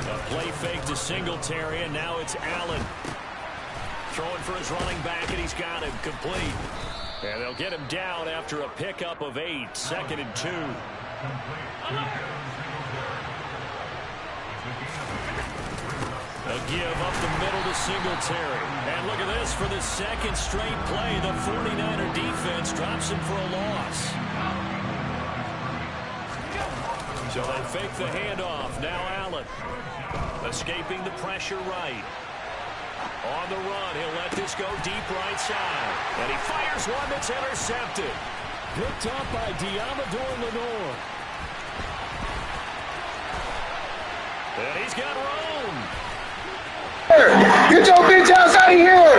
A play fake to Singletary, and now it's Allen. Throwing for his running back, and he's got him complete. And they'll get him down after a pickup of 8, 2nd and 2. A give up the middle to Singletary. And look at this for the second straight play. The 49er defense drops him for a loss. So they fake the handoff. Now Allen. Escaping the pressure right. On the run, he'll let this go deep right side. And he fires one that's intercepted. Picked up by Diamador Lenore. And he's got room. Get your bitch ass out of here!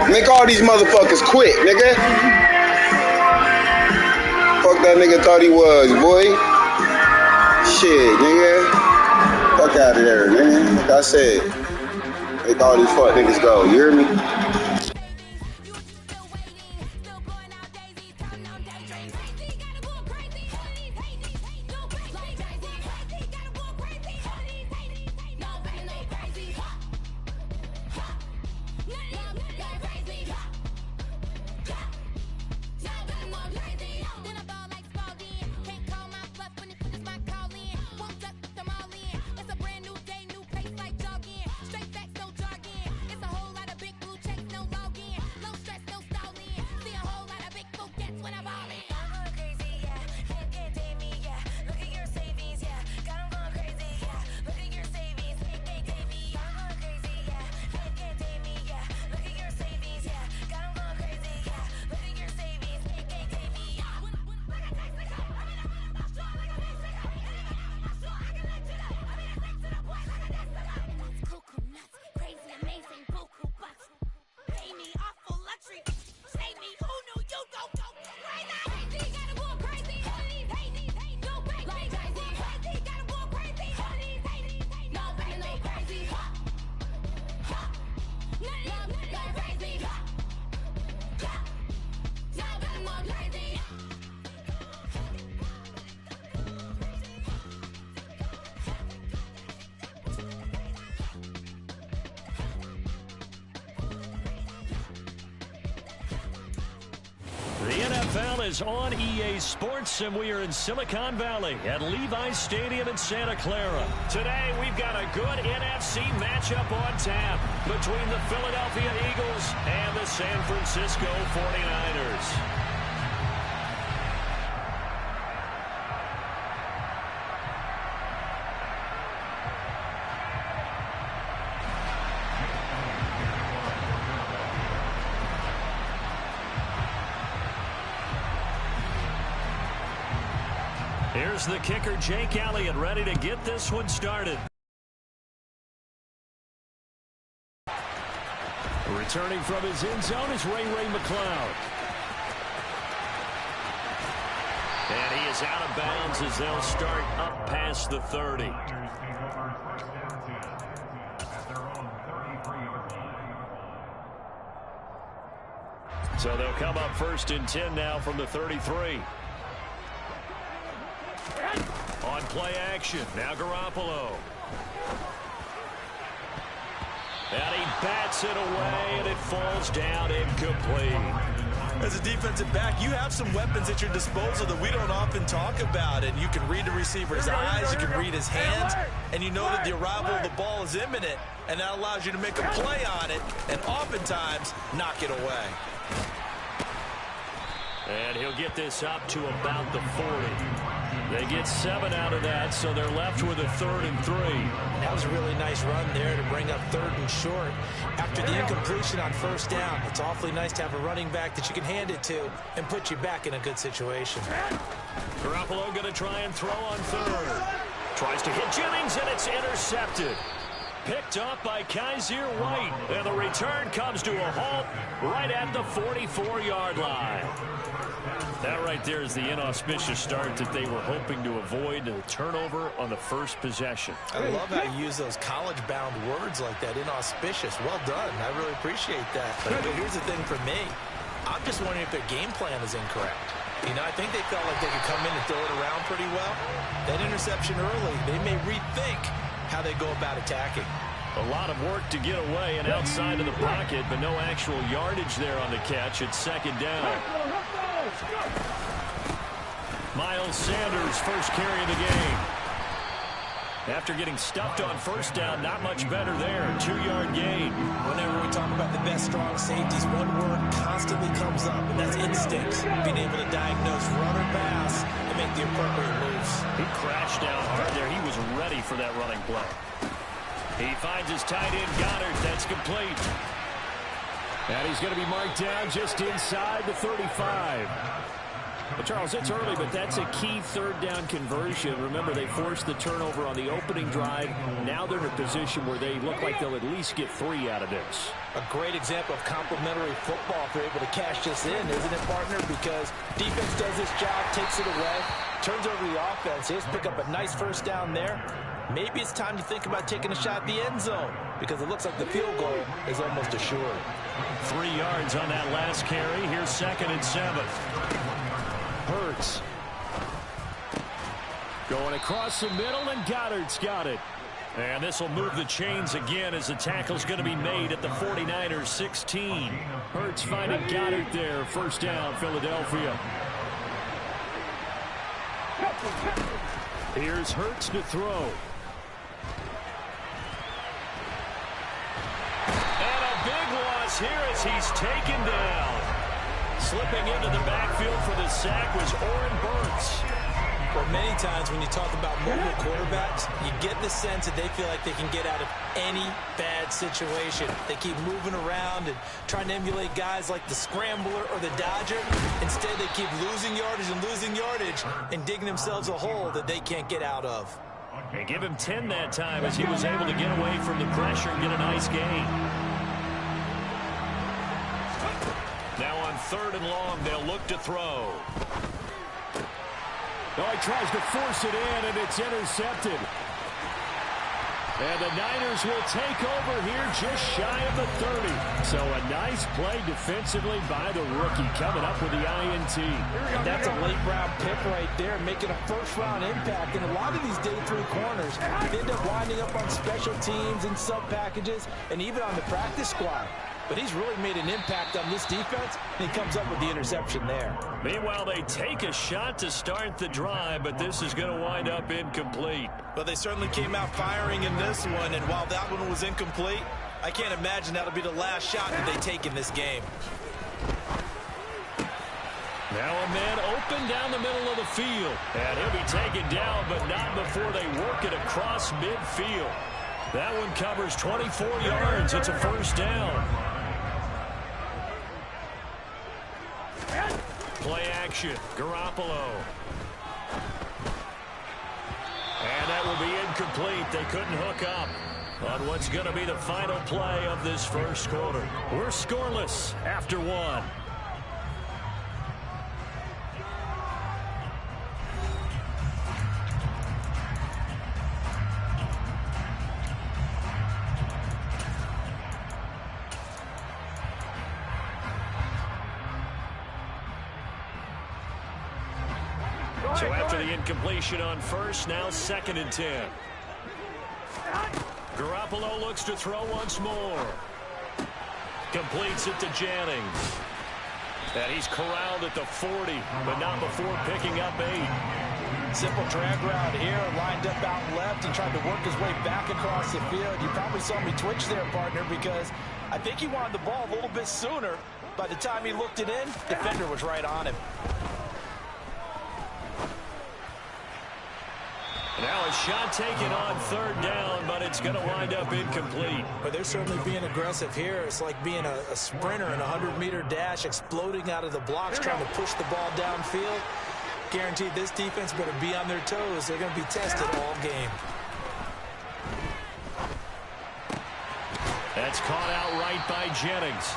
Make all these motherfuckers quit, nigga. Fuck that nigga thought he was, boy. Shit, nigga. Fuck out of there, nigga. Like I said, make all these fuck niggas go. You hear me? The NFL is on EA Sports, and we are in Silicon Valley at Levi's Stadium in Santa Clara. Today, we've got a good NFC matchup on tap between the Philadelphia Eagles and the San Francisco 49ers. Here's the kicker, Jake Elliott, ready to get this one started. Returning from his end zone is Ray McCloud. And he is out of bounds as they'll start up past the 30. So they'll come up 1st and 10 now from the 33. On play action, now Garoppolo. And he bats it away, and it falls down incomplete. As a defensive back, you have some weapons at your disposal that we don't often talk about, and you can read the receiver's eyes, you can read his hands, and you know that the arrival of the ball is imminent, and that allows you to make a play on it, and oftentimes knock it away. And he'll get this up to about the 40. They get 7 out of that, so they're left with a 3rd and 3. That was a really nice run there to bring up 3rd and short. After the incompletion on 1st down, it's awfully nice to have a running back that you can hand it to and put you back in a good situation. Garoppolo going to try and throw on 3rd. Tries to hit Jennings, and it's intercepted. Picked up by Kaiser White. And the return comes to a halt right at the 44-yard line. That right there is the inauspicious start that they were hoping to avoid, a turnover on the first possession. I love how you use those college-bound words like that, inauspicious. Well done. I really appreciate that. But here's the thing for me. I'm just wondering if their game plan is incorrect. You know, I think they felt like they could come in and throw it around pretty well. That interception early, they may rethink how they go about attacking. A lot of work to get away and outside of the pocket, but no actual yardage there on the catch. It's 2nd down. Miles Sanders, first carry of the game. After getting stuffed on 1st down, not much better there. 2-yard gain. Whenever we talk about the best strong safeties, one word constantly comes up, and that's instincts. Being able to diagnose run or pass and make the appropriate moves. He crashed down hard there. He was ready for that running play. He finds his tight end, Goddard. That's complete. And he's going to be marked down just inside the 35. Well, Charles, it's early, but that's a key 3rd down conversion. Remember, they forced the turnover on the opening drive. Now they're in a position where they look like they'll at least get 3 out of this. A great example of complementary football if they're able to cash this in, isn't it, partner? Because defense does this job, takes it away, turns over the offense. They just pick up a nice 1st down there. Maybe it's time to think about taking a shot at the end zone because it looks like the field goal is almost assured. 3 yards on that last carry. Here's 2nd and 7. Hurts. Going across the middle, and Goddard's got it. And this will move the chains again as the tackle's going to be made at the 49ers 16. Hurts finding Goddard there. 1st down, Philadelphia. Here's Hurts to throw. And a big loss here as he's taken down. Slipping into the backfield for the sack was Oren Burks. Well, many times when you talk about mobile quarterbacks, you get the sense that they feel like they can get out of any bad situation. They keep moving around and trying to emulate guys like the Scrambler or the Dodger. Instead, they keep losing yardage and digging themselves a hole that they can't get out of. And give him 10 that time as he was able to get away from the pressure and get a nice gain. Now on 3rd and long, they'll look to throw. Oh, he tries to force it in, and it's intercepted. And the Niners will take over here just shy of the 30. So a nice play defensively by the rookie coming up with the INT. And that's a late-round pick right there, making a first-round impact. And a lot of these day 3 corners end up winding up on special teams and sub-packages and even on the practice squad. But he's really made an impact on this defense, and he comes up with the interception there. Meanwhile, they take a shot to start the drive, but this is going to wind up incomplete. But they certainly came out firing in this one, and while that one was incomplete, I can't imagine that'll be the last shot that they take in this game. Now a man open down the middle of the field. And he'll be taken down, but not before they work it across midfield. That one covers 24 yards. It's a 1st down. Play action. Garoppolo. And that will be incomplete. They couldn't hook up on what's going to be the final play of this 1st quarter. We're scoreless after 1. So after the incompletion on 1st, now 2nd and 10. Garoppolo looks to throw once more. Completes it to Jennings. And he's corralled at the 40, but not before picking up 8. Simple drag route here, lined up out left and tried to work his way back across the field. You probably saw me twitch there, partner, because I think he wanted the ball a little bit sooner. By the time he looked it in, defender was right on him. Now a shot taken on third down, but it's going to wind up incomplete. But they're certainly being aggressive here. It's like being a sprinter in a 100-meter dash, exploding out of the blocks, trying to push the ball downfield. Guaranteed this defense better be on their toes. They're going to be tested all game. That's caught out right by Jennings.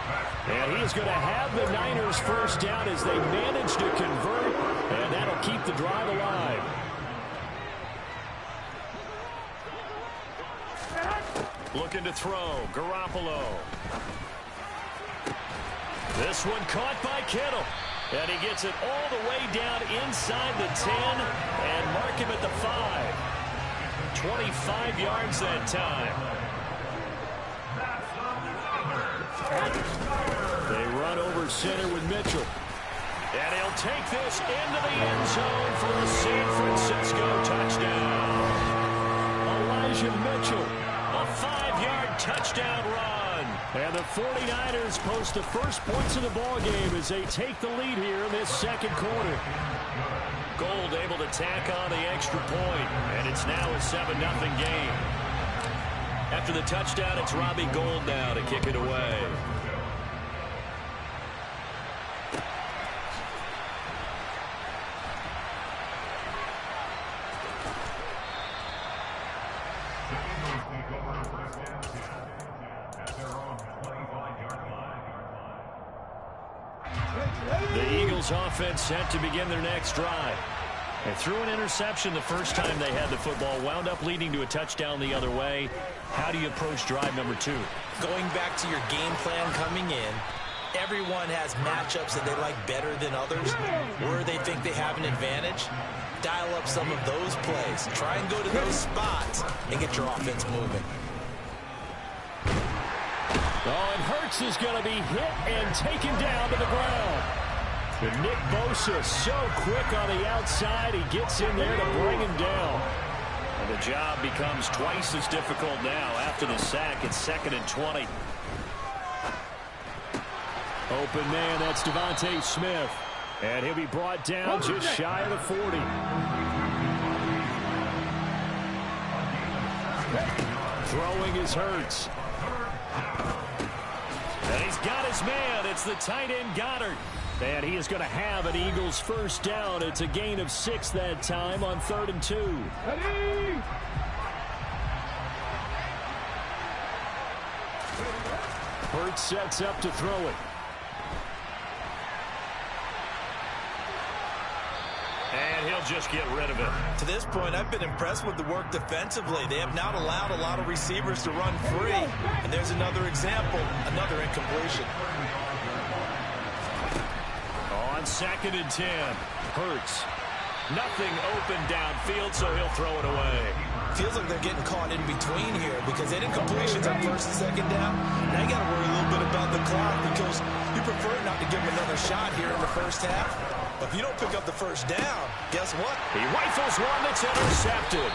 And he's going to have the Niners first down as they manage to convert, and that'll keep the drive alive. Looking to throw, Garoppolo. This one caught by Kittle. And he gets it all the way down inside the 10 and mark him at the 5. 25 yards that time. They run over center with Mitchell. And he'll take this into the end zone for a San Francisco touchdown. Elijah Mitchell, a 5-yard touchdown run. And the 49ers post the first points of the ball game as they take the lead here in this second quarter. Gold able to tack on the extra point, and it's now a 7-0 game. After the touchdown, it's Robbie Gould now to kick it away. The Eagles offense set to begin their next drive. They threw an interception the first time they had the football, wound up leading to a touchdown the other way. How do you approach drive number 2? Going back to your game plan coming in, everyone has matchups that they like better than others, where they think they have an advantage. Dial up some of those plays. Try and go to those spots and get your offense moving. Oh, and Hurts is going to be hit and taken down to the ground. But Nick Bosa so quick on the outside, he gets in there to bring him down. And the job becomes twice as difficult now after the sack. It's 2nd and 20. Open man, that's Devontae Smith. And he'll be brought down just shy of the 40. Throwing is Hurts. And he's got his man. It's the tight end Goddard. And he is going to have an Eagles first down. It's a gain of 6 that time on 3rd and 2. Hurts sets up to throw it. And he'll just get rid of it. To this point, I've been impressed with the work defensively. They have not allowed a lot of receivers to run free. And there's another example, another incompletion. On 2nd and 10, Hurts. Nothing open downfield, so he'll throw it away. Feels like they're getting caught in between here because they did completions on 1st and 2nd down. Now you got to worry a little bit about the clock because you prefer not to give them another shot here in the first half. But if you don't pick up the first down, guess what? He rifles one that's intercepted.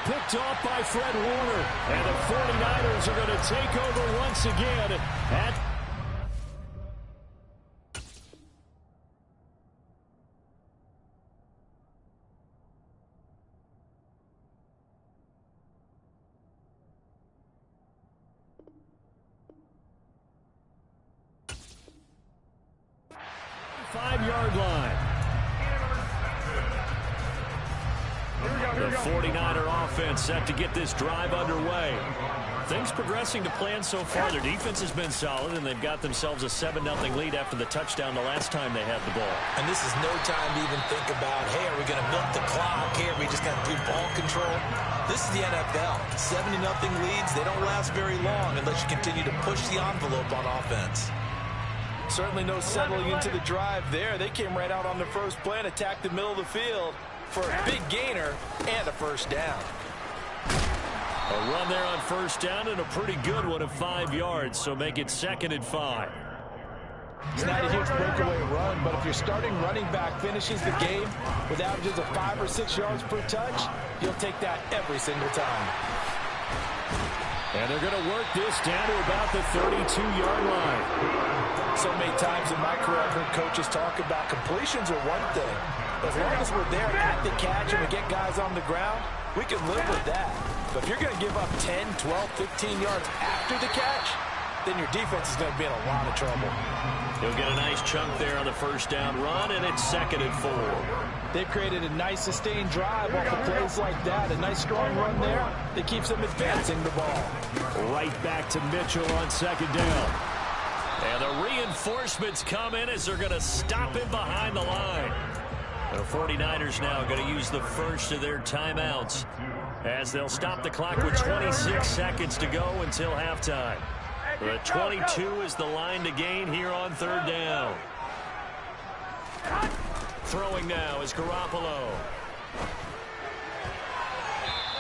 Picked off by Fred Warner. And the 49ers are going to take over once again at five-yard line. The 49er offense set to get this drive underway. Things progressing to plan so far. Their defense has been solid, and they've got themselves a 7-0 lead after the touchdown the last time they had the ball. And this is no time to even think about, hey, are we going to milk the clock? Hey, are we just going to do ball control? This is the NFL. 70-0 leads, they don't last very long unless you continue to push the envelope on offense. Certainly no settling into the drive there. They came right out on the first play and attacked the middle of the field for a big gainer and a first down. A run there on first down and a pretty good one of 5 yards, so make it 2nd and 5. It's not a huge breakaway run, but if your starting running back finishes the game with averages of 5 or 6 yards per touch, you'll take that every single time. And they're going to work this down to about the 32-yard line. So many times in my career, I've heard coaches talk about completions are one thing. As long as we're there at the catch and we get guys on the ground, we can live with that. But if you're going to give up 10, 12, 15 yards after the catch, then your defense is going to be in a lot of trouble. He'll get a nice chunk there on the first down run, and it's 2nd and 4. They've created a nice sustained drive off of plays like that. A nice strong run there that keeps them advancing the ball. Right back to Mitchell on 2nd down. And the reinforcements come in as they're going to stop him behind the line. The 49ers now going to use the first of their timeouts as they'll stop the clock with 26 seconds to go until halftime. The 22 is the line to gain here on 3rd down. Throwing now is Garoppolo.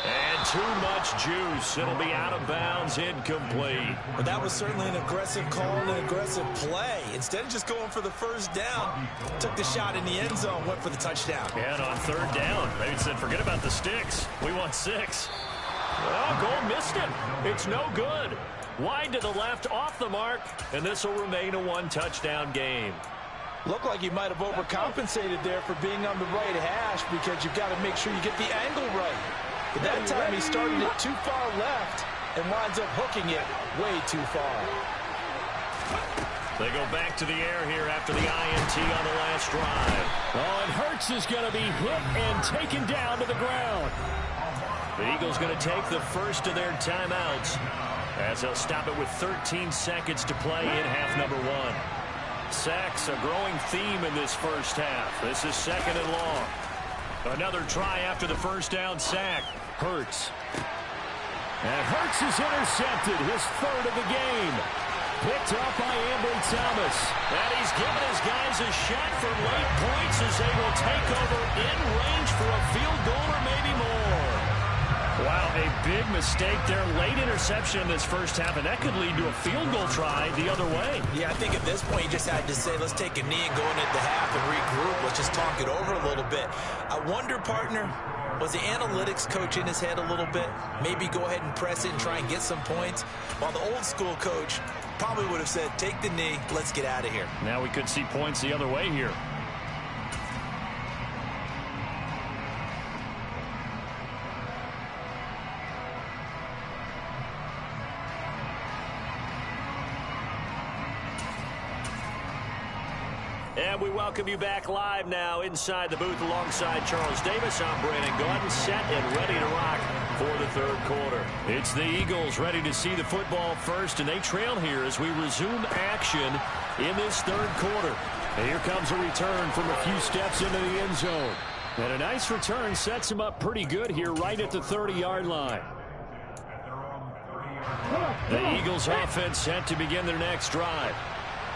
And too much juice. It'll be out of bounds, incomplete. Well, that was certainly an aggressive call and an aggressive play. Instead of just going for the first down, took the shot in the end zone, went for the touchdown. And on 3rd down, they said, forget about the sticks. We want 6. Well, goal missed it. It's no good. Wide to the left, off the mark, and this will remain a 1-touchdown game. Looked like he might have overcompensated there for being on the right hash because you've got to make sure you get the angle right. But that time he started it too far left and winds up hooking it way too far. They go back to the air here after the INT on the last drive. Oh, and Hurts is going to be hit and taken down to the ground. The Eagles going to take the first of their timeouts as they'll stop it with 13 seconds to play in half number 1. Sacks, a growing theme in this first half. This is 2nd and long. Another try after the first down sack. Hurts. And Hurts is intercepted, his 3rd of the game. Picked up by Ambry Thomas. And he's given his guys a shot for late points as they will take over in range for a field goal or maybe more. Wow, a big mistake there. Late interception in this first half, and that could lead to a field goal try the other way. Yeah, I think at this point you just had to say, let's take a knee and go into the half and regroup. Let's just talk it over a little bit. I wonder, partner, was the analytics coach in his head a little bit? Maybe go ahead and press it and try and get some points? While the old school coach probably would have said, take the knee, let's get out of here. Now we could see points the other way here. And we welcome you back live now inside the booth alongside Charles Davis. I'm Brandon Gotti, set and ready to rock for the 3rd quarter. It's the Eagles ready to see the football first, and they trail here as we resume action in this 3rd quarter. And here comes a return from a few steps into the end zone. And a nice return sets him up pretty good here right at the 30-yard line. The Eagles offense set to begin their next drive.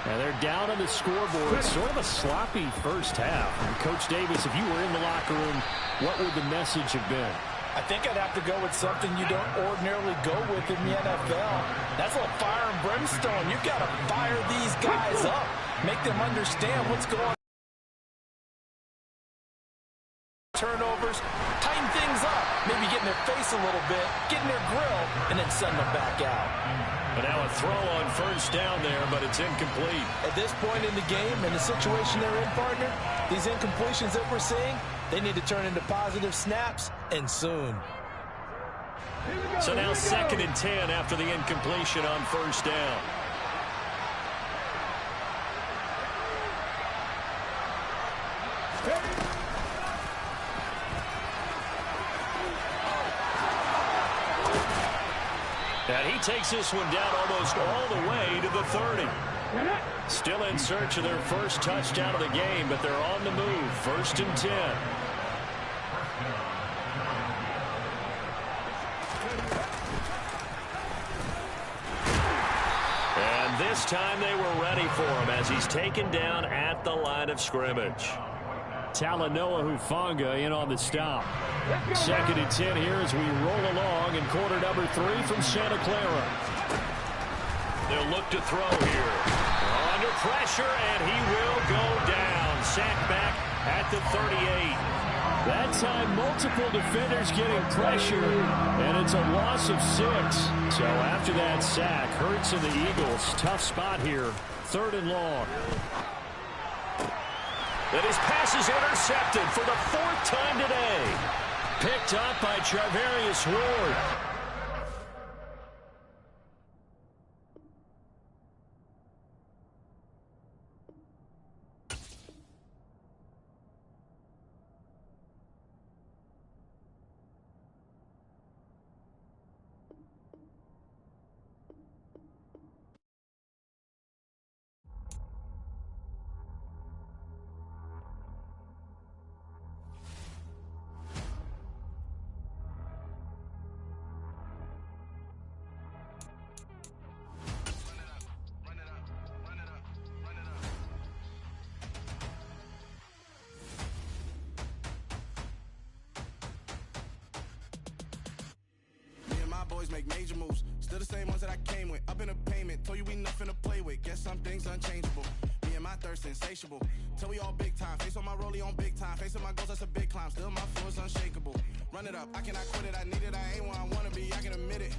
And they're down on the scoreboard. Sort of a sloppy first half. And Coach Davis, if you were in the locker room, what would the message have been? I think I'd have to go with something you don't ordinarily go with in the NFL. That's a little fire and brimstone. You've got to fire these guys up. Make them understand what's going on. Turnovers, tighten things up. Maybe get in their face a little bit, get in their grill, and then send them back out. And now a throw on first down there, but it's incomplete. At this point in the game and the situation they're in, partner, these incompletions that we're seeing, they need to turn into positive snaps, and soon. So now 2nd and 10 after the incompletion on first down. And he takes this one down almost all the way to the 30. Still in search of their first touchdown of the game, but they're on the move. 1st and 10. And this time they were ready for him as he's taken down at the line of scrimmage. Talanoa Hufanga in on the stop. 2nd and 10 here as we roll along in quarter number 3 from Santa Clara. They'll look to throw here. Under pressure, and he will go down. time, multiple defenders getting pressure, and it's a loss of 6. So after that sack, Hurts and the Eagles, tough spot here, 3rd and long. And his pass is intercepted for the 4th time today. Picked up by Charvarius Ward. Boys make major moves, still the same ones that I came with. Up in the payment, told you we nothing to play with. Guess some things unchangeable. Me and my thirst insatiable. Till we all big time. Face on my rollie on big time. Facing my goals, that's a big climb. Still my floor is unshakable. Run it up, I cannot quit it. I need it, I ain't where I wanna be. I can admit it.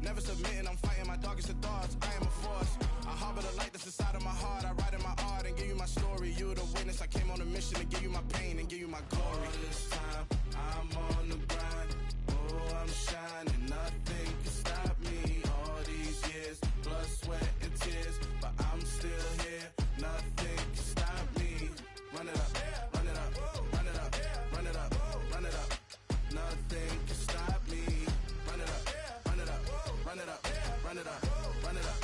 Never submitting, I'm fighting my darkest of thoughts. I am a force. I harbor the light that's inside of my heart. I write in my art and give you my story. You the witness. I came on a mission to give you my pain and give you my glory. All this time, I'm on the grind. Oh, I'm shining. Nothing can stop me. All these years, blood, sweat, and tears. But I'm still here. Nothing can stop me. Run it up, run it up, run it up, run it up, run it up. Nothing can stop me. Run it up, run it up, run it up, run it up, run it up.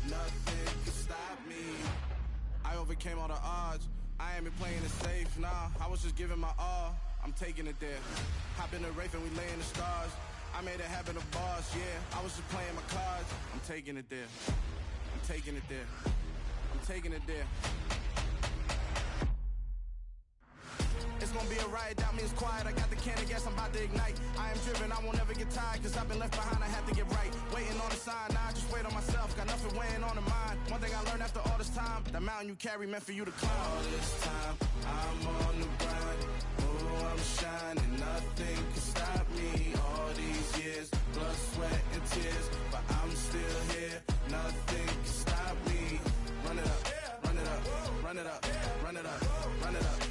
Nothing can stop me. I overcame all the odds. I ain't been playing it safe, nah. I was just giving my all. I'm taking it there. Hop in the Wraith and we lay in the stars. I made it happen, the boss, yeah. I was just playing my cards. I'm taking it there. I'm taking it there. I'm taking it there. It's gonna be a riot, doubt me it's quiet. I got the can of gas, I'm about to ignite. I am driven, I won't ever get tired, cause I've been left behind, I have to get right. Waiting on the sign, now I just wait on myself. Got nothing weighing on the mind. One thing I learned after all this time, the mountain you carry meant for you to climb. All this time, I'm on the grind. Oh, I'm shining, nothing can stop me. All these years, blood, sweat, and tears. But I'm still here, nothing can stop me. Run it up, run it up, run it up, run it up, run it up.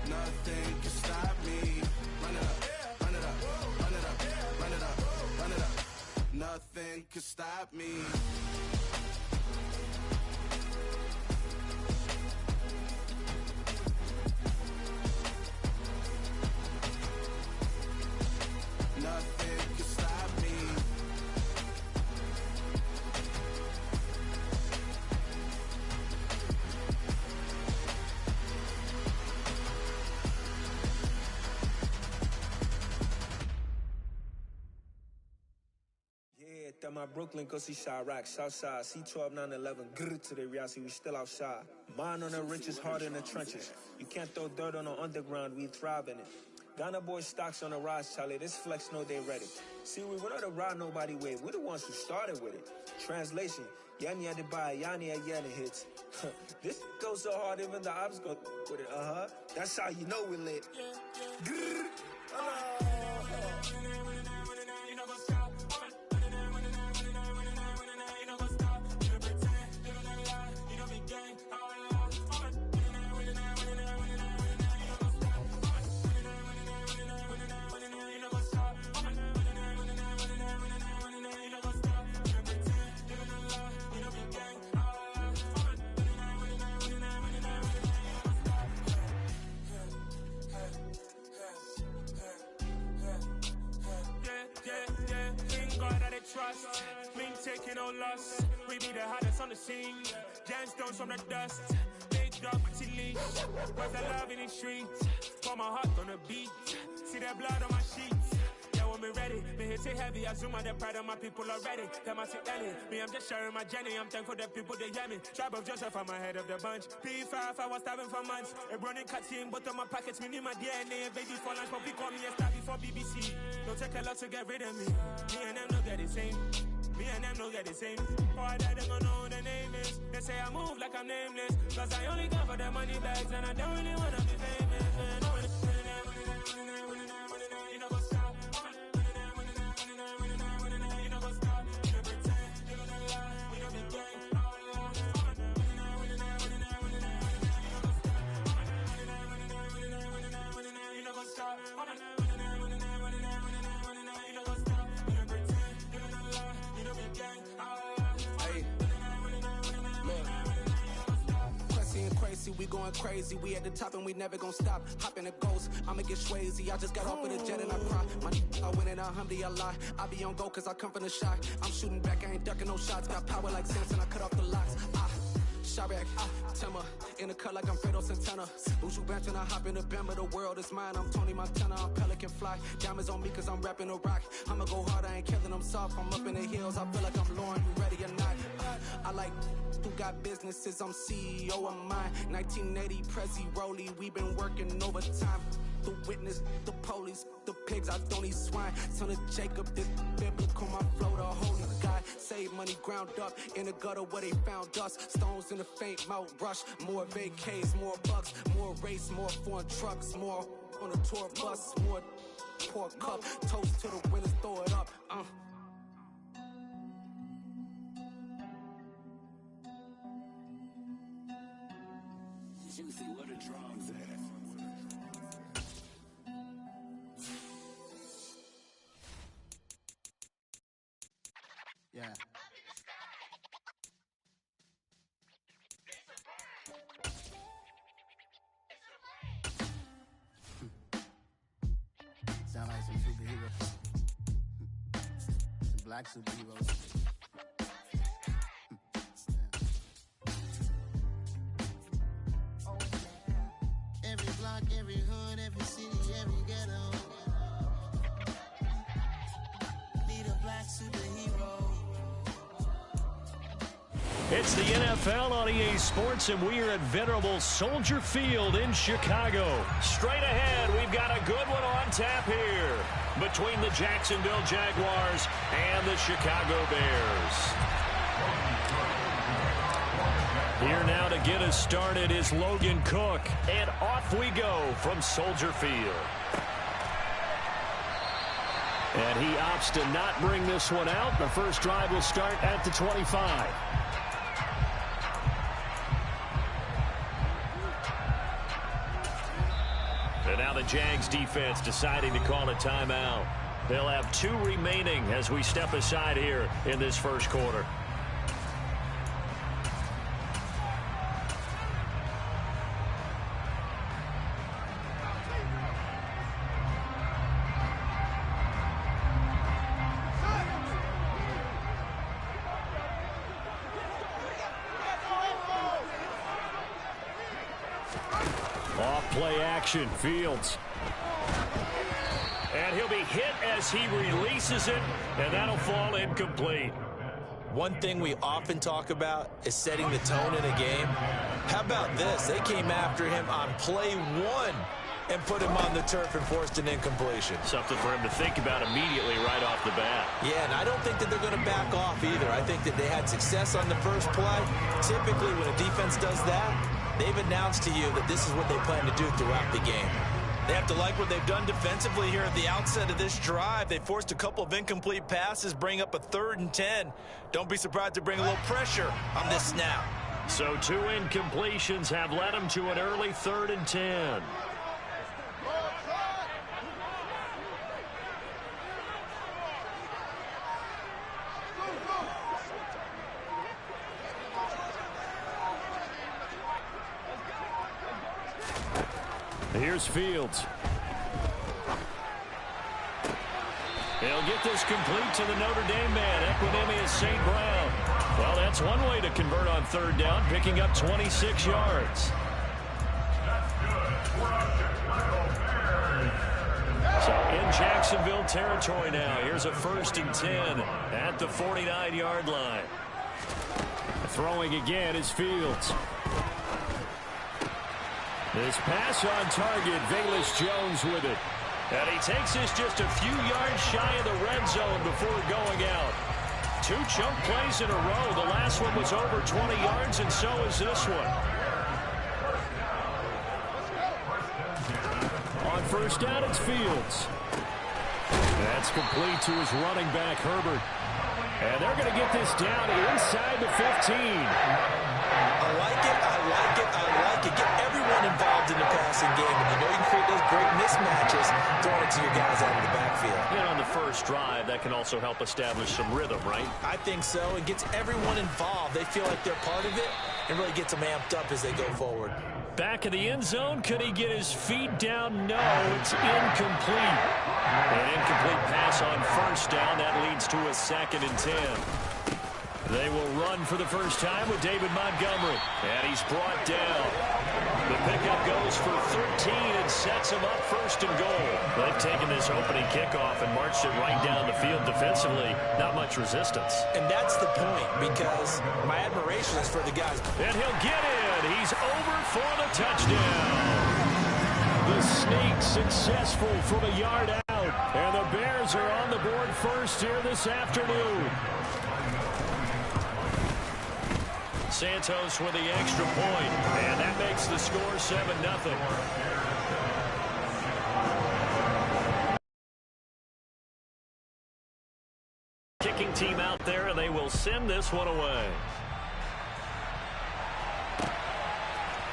Nothing can stop me. Run it up, run it up, run it up, run it up, run it up. Nothing can stop me. Nothing can stop me. At my Brooklyn, go see Chirac, Southside, C12, 911, grrr to the reality, we still outside. Mine on the richest, heart in the trenches. You can't throw dirt on the underground, we thrive in it. Ghana boys stocks on the rise, Charlie, this flex know they ready. See, we not the ride nobody wave, we're the ones who started with it. Translation, Yani had to buy, Yani had Yanni hits. This goes so hard, even the ops go with it, That's how you know we lit. Grrr. Trust, we ain't taking no loss. We be the hottest on the scene. Gemstones from the dust. Big dog, pretty leash. Where's the love in the streets? Pour my heart on the beat. See that blood on my sheets. Yeah, when me ready, me hit it heavy. I zoom on the pride of my people already. Them I see early. Me, I'm just sharing my journey. I'm thankful that people they hear me. Tribe of Joseph, I'm ahead of the bunch. P5, I was starving for months. A running cut in, but on my pockets, me need my DNA. Baby for lunch, but call me a star before BBC. Don't take a lot to get rid of me. Me and them don't get the same. Me and them don't get the same. Boy, that they gonna know who the name is. They say I move like I'm nameless. Cause I only got for the money bags and I don't really wanna be famous. Man. we going crazy. We at the top and we never gonna stop. Hop in the ghost, I'ma get Swayze. I just got off of the jet and I cry. I win in a Humvee, I lie. I be on go cause I come from the shot. I'm shooting back, I ain't ducking no shots. Got power like Samson, I cut off the locks. Shabak, Timmer, in the cut like I'm Fredo Santana. Uju Banton, I hop in the Bama, the world is mine. I'm Tony Montana, I'm Pelican Fly. Diamonds on me cause I'm rapping a rock. I'ma go hard, I ain't killing them soft. I'm up in the hills, I feel like I'm Lauren, you ready or not? I like who got businesses, I'm CEO of mine. 1980 Prezi Rolly, we been working overtime. The witness, the police, the pigs, I don't eat swine. Son of Jacob, this biblical, my flow, the holy God. Save money ground up in the gutter where they found us. Stones in the faint mouth rush. More vacays, more bucks, more race, more foreign trucks, more on a tour bus, more pour cup. Toast to the winners, throw it up. Juicy, what a drums at. Yeah. Sound like some superheroes. Some black superheroes. Every block, every hood, every city, every ghetto. Need a black superhero. It's the NFL on EA Sports, and we are at venerable Soldier Field in Chicago. Straight ahead, we've got a good one on tap here between the Jacksonville Jaguars and the Chicago Bears. Here now to get us started is Logan Cook, and off we go from Soldier Field. And he opts to not bring this one out. The first drive will start at the 25. And now the Jags defense deciding to call a timeout. They'll have 2 remaining as we step aside here in this first quarter. Play action, Fields. And he'll be hit as he releases it, and that'll fall incomplete. One thing we often talk about is setting the tone in a game. How about this? They came after him on play 1 and put him on the turf and forced an incompletion. Something for him to think about immediately right off the bat. Yeah, and I don't think that they're going to back off either. I think that they had success on the first play. Typically, when a defense does that, they've announced to you that this is what they plan to do throughout the game. They have to like what they've done defensively here at the outset of this drive. They forced a couple of incomplete passes, bring up a 3rd and 10. Don't be surprised to bring a little pressure on this snap. So 2 incompletions have led them to an early 3rd and 10. Here's Fields. He'll get this complete to the Notre Dame man, Equinemius St. Brown. Well, that's one way to convert on 3rd down, picking up 26 yards. So in Jacksonville territory now. Here's a 1st and 10 at the 49-yard line. Throwing again is Fields. This pass on target, Velus Jones with it. And he takes this just a few yards shy of the red zone before going out. 2 chunk plays in a row. The last one was over 20 yards, and so is this one. On 1st down, it's Fields. That's complete to his running back, Herbert. And they're going to get this down inside the 15. I like it, I like it, I like it. Get everyone involved in the passing game, and you know you can create those great mismatches throwing it to your guys out of the backfield. And on the first drive, that can also help establish some rhythm, right? I think so. It gets everyone involved. They feel like they're part of it and really gets them amped up as they go forward. Back in the end zone. Could he get his feet down? No, it's incomplete. An incomplete pass on first down. That leads to a 2nd and 10. They will run for the first time with David Montgomery. And he's brought down. The pickup goes for 13 and sets him up 1st and goal. They've taken this opening kickoff and marched it right down the field defensively. Not much resistance. And that's the point, because my admiration is for the guys. And he'll get in. He's over for the touchdown. The sneak successful from a yard out. And the Bears are on the board first here this afternoon. Santos with the extra point, and that makes the score 7-0. Kicking team out there, and they will send this one away.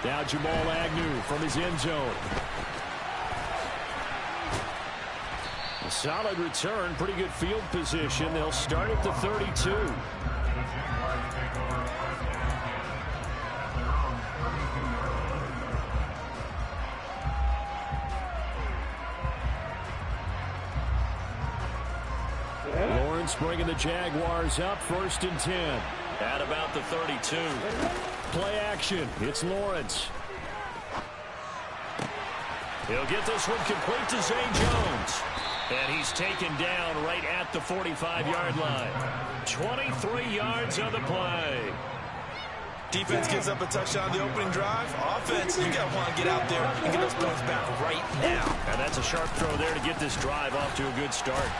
Now Jamal Agnew from his end zone. A solid return, pretty good field position. They'll start at the 32. Bringing the Jaguars up 1st and 10 at about the 32. Play action. It's Lawrence. He'll get this one complete to Zay Jones. And he's taken down right at the 45-yard line. 23 yards on the play. Defense gives up a touchdown on the opening drive. Offense, you got to want to get out there and get those points back right now. And that's a sharp throw there to get this drive off to a good start.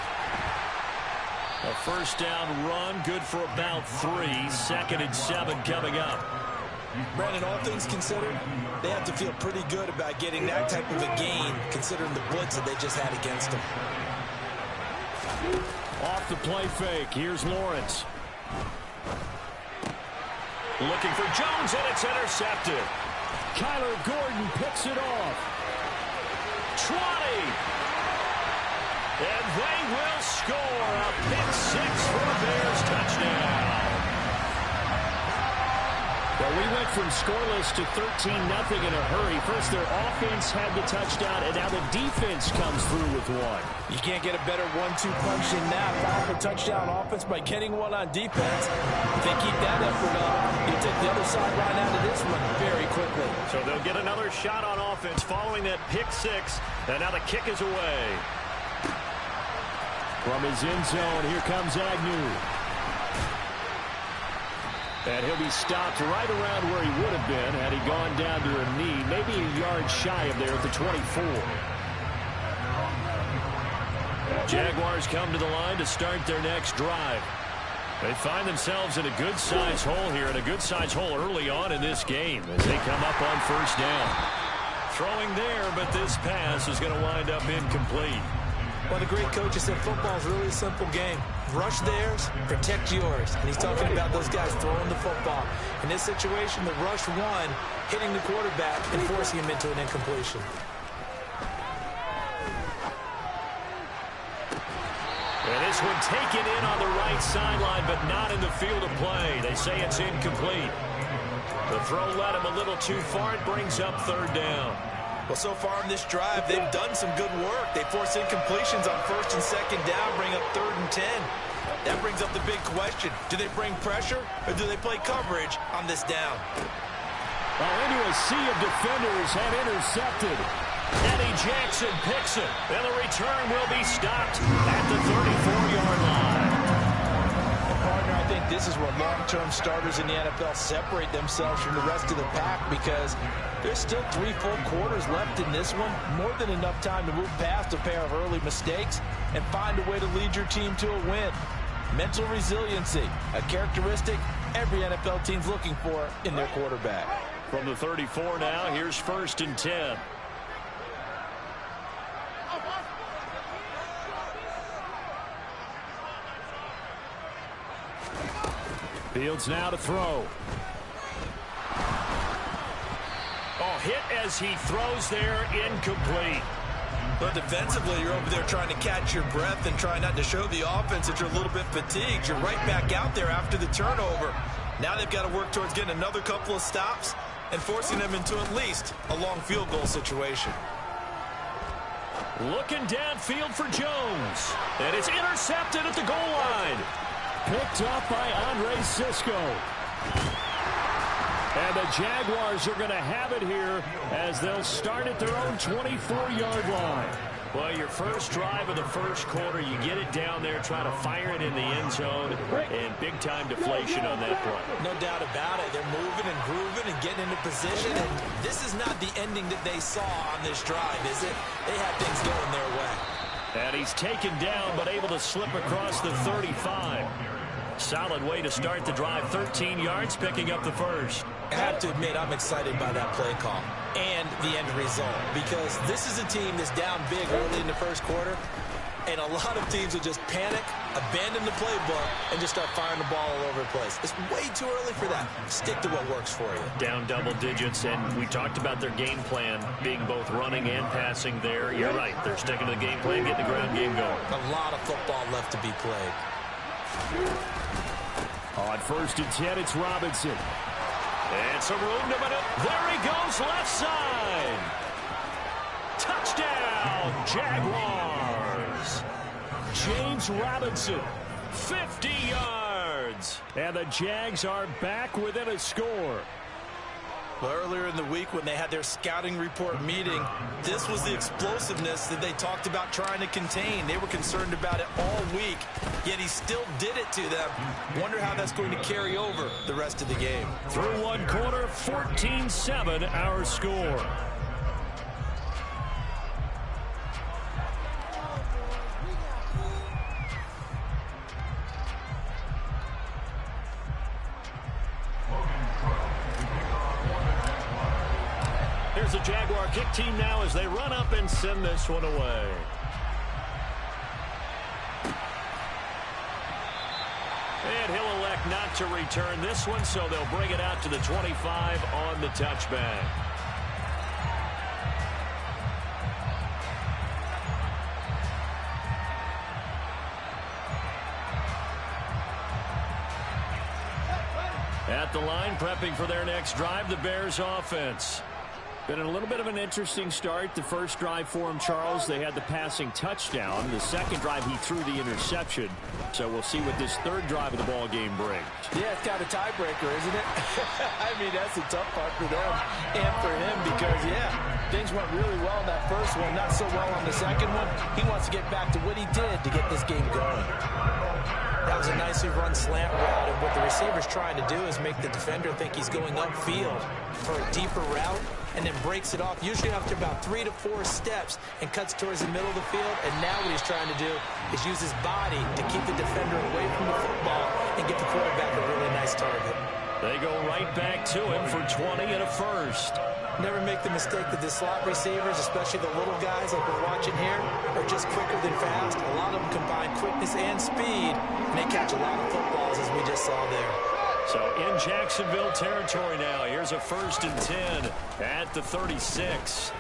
A first down run, good for about 3. 2nd and 7 coming up. Brandon, all things considered, they have to feel pretty good about getting that type of a gain, considering the blitz that they just had against them. Off the play fake, here's Lawrence. Looking for Jones, and it's intercepted. Kyler Gordon picks it off. 20. And they will score a pick 6 for a Bears touchdown. Well, we went from scoreless to 13-0 in a hurry. First, their offense had the touchdown, and now the defense comes through with one. You can't get a better 1-2 punch than that. Follow the touchdown offense by getting one on defense. If they keep that effort up, you'll take the other sideline out of this one very quickly. So they'll get another shot on offense following that pick 6, and now the kick is away. From his end zone, here comes Agnew. And he'll be stopped right around where he would have been had he gone down to a knee, maybe a yard shy of there at the 24. Jaguars come to the line to start their next drive. They find themselves in a good-sized hole here, and a good-sized hole early on in this game as they come up on first down. Throwing there, but this pass is going to wind up incomplete. Well, the great coach has said football is really a simple game. Rush theirs, protect yours. And he's talking about those guys throwing the football. In this situation, the rush one, hitting the quarterback and forcing him into an incompletion. And this one taken in on the right sideline, but not in the field of play. They say it's incomplete. The throw led him a little too far. It brings up 3rd down. Well, so far in this drive, they've done some good work. They force incompletions on 1st and 2nd down, bring up 3rd and 10. That brings up the big question. Do they bring pressure, or do they play coverage on this down? Well, into a sea of defenders have intercepted. Eddie Jackson picks it, and the return will be stopped at the 34-yard line. Partner, I think this is where long-term starters in the NFL separate themselves from the rest of the pack, because there's still 3 full quarters left in this one. More than enough time to move past a pair of early mistakes and find a way to lead your team to a win. Mental resiliency, a characteristic every NFL team's looking for in their quarterback. From the 34 now, here's 1st and 10. Fields now to throw. Oh, hit as he throws there, incomplete. But defensively, you're over there trying to catch your breath and try not to show the offense that you're a little bit fatigued. You're right back out there after the turnover. Now they've got to work towards getting another couple of stops and forcing them into at least a long field goal situation. Looking downfield for Jones. And it's intercepted at the goal line. Picked up by Andre Sisco. And the Jaguars are going to have it here as they'll start at their own 24-yard line. Well, your first drive of the first quarter, you get it down there, try to fire it in the end zone, and big-time deflation on that play. No doubt about it. They're moving and grooving and getting into position, and this is not the ending that they saw on this drive, is it? They had things going their way. And he's taken down, but able to slip across the 35. Solid way to start the drive, 13 yards, picking up the first. I have to admit, I'm excited by that play call and the end result, because this is a team that's down big early in the first quarter, and a lot of teams will just panic, abandon the playbook, and just start firing the ball all over the place. It's way too early for that. Stick to what works for you. Down double digits, and we talked about their game plan being both running and passing there. You're right. They're sticking to the game plan, getting the ground game going. A lot of football left to be played. On 1st and 10, it's Robinson. And some room to maneuver. There he goes, left side. Touchdown, Jaguars. James Robinson, 50 yards. And the Jags are back within a score. Well, earlier in the week when they had their scouting report meeting, this was the explosiveness that they talked about trying to contain. They were concerned about it all week, yet he still did it to them. Wonder how that's going to carry over the rest of the game. Through one quarter, 14-7 our score. Here's the Jaguar kick team now as they run up and send this one away. And he'll elect not to return this one, so they'll bring it out to the 25 on the touchback. At the line, prepping for their next drive, the Bears offense. Been a little bit of an interesting start. The first drive for him, Charles, they had the passing touchdown. The second drive, he threw the interception. So we'll see what this third drive of the ball game brings. Yeah, it's got a tiebreaker, isn't it? I mean, that's the tough part for them and for him because, yeah, things went really well in that first one, not so well on the second one. He wants to get back to what he did to get this game going. That was a nicely run slant route, and what the receiver's trying to do is make the defender think he's going upfield for a deeper route, and then breaks it off, usually after about 3 to 4 steps, and cuts towards the middle of the field. And now what he's trying to do is use his body to keep the defender away from the football and get the quarterback a really nice target. They go right back to him for 20 and a first. Never make the mistake that the slot receivers, especially the little guys like we're watching here, are just quicker than fast. A lot of them combine quickness and speed, and they catch a lot of footballs, as we just saw there. So in Jacksonville territory now. Here's a 1st and 10 at the 36.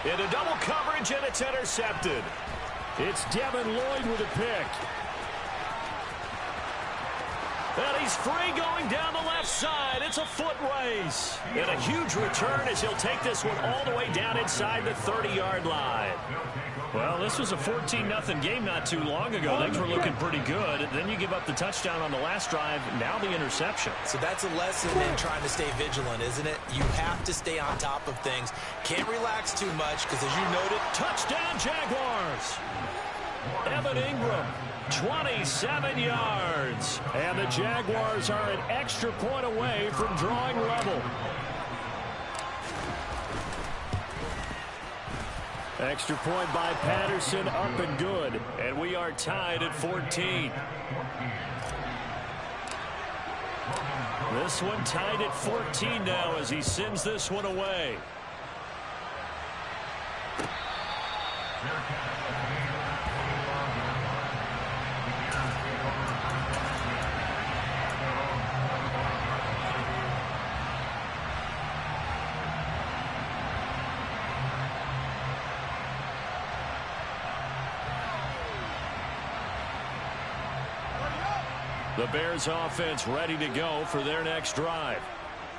Into double coverage, and it's intercepted. It's Devin Lloyd with a pick. And he's free going down the left side. It's a foot race. And a huge return as he'll take this one all the way down inside the 30-yard line. Well, this was a 14-0 game not too long ago. Things were looking pretty good. Then you give up the touchdown on the last drive. Now the interception. So that's a lesson in trying to stay vigilant, isn't it? You have to stay on top of things. Can't relax too much because, as you noted, touchdown Jaguars. Evan Ingram, 27 yards. And the Jaguars are an extra point away from drawing level. Extra point by Patterson, up and good. And we are tied at 14. This one tied at 14 now as he sends this one away. The Bears offense ready to go for their next drive.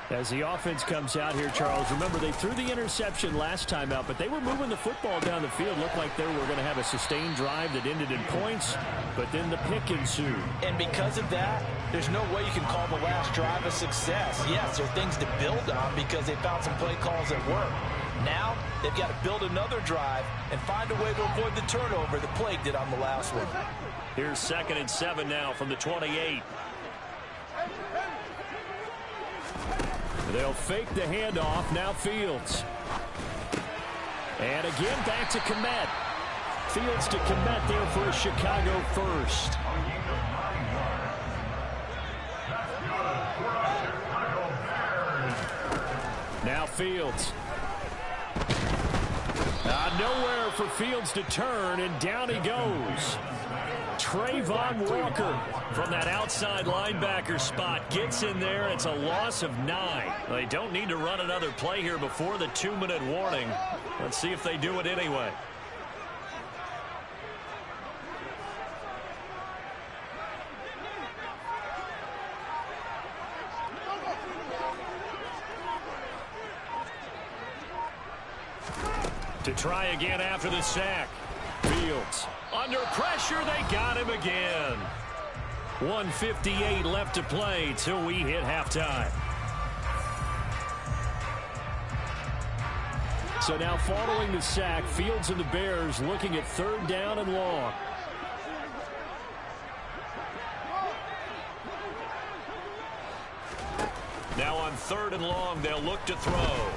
As the offense comes out here, Charles, remember they threw the interception last time out, but they were moving the football down the field. Looked like they were going to have a sustained drive that ended in points, but then the pick ensued. And because of that, there's no way you can call the last drive a success. Yes, there are things to build on because they found some play calls that work. Now, they've got to build another drive and find a way to avoid the turnover that plagued it on the last one. Here's 2nd and 7 now from the 28. They'll fake the handoff. Now Fields. And again back to Kmet. Fields to Kmet there for a Chicago first. Now Fields. Nowhere for Fields to turn, and down he goes. Trayvon Walker from that outside linebacker spot gets in there. It's a loss of 9. They don't need to run another play here before the 2-minute warning. Let's see if they do it anyway. To try again after the sack. Fields. Under pressure, they got him again. 1:58 left to play till we hit halftime. So now following the sack, Fields and the Bears looking at 3rd down and long. Now on 3rd and long, they'll look to throw.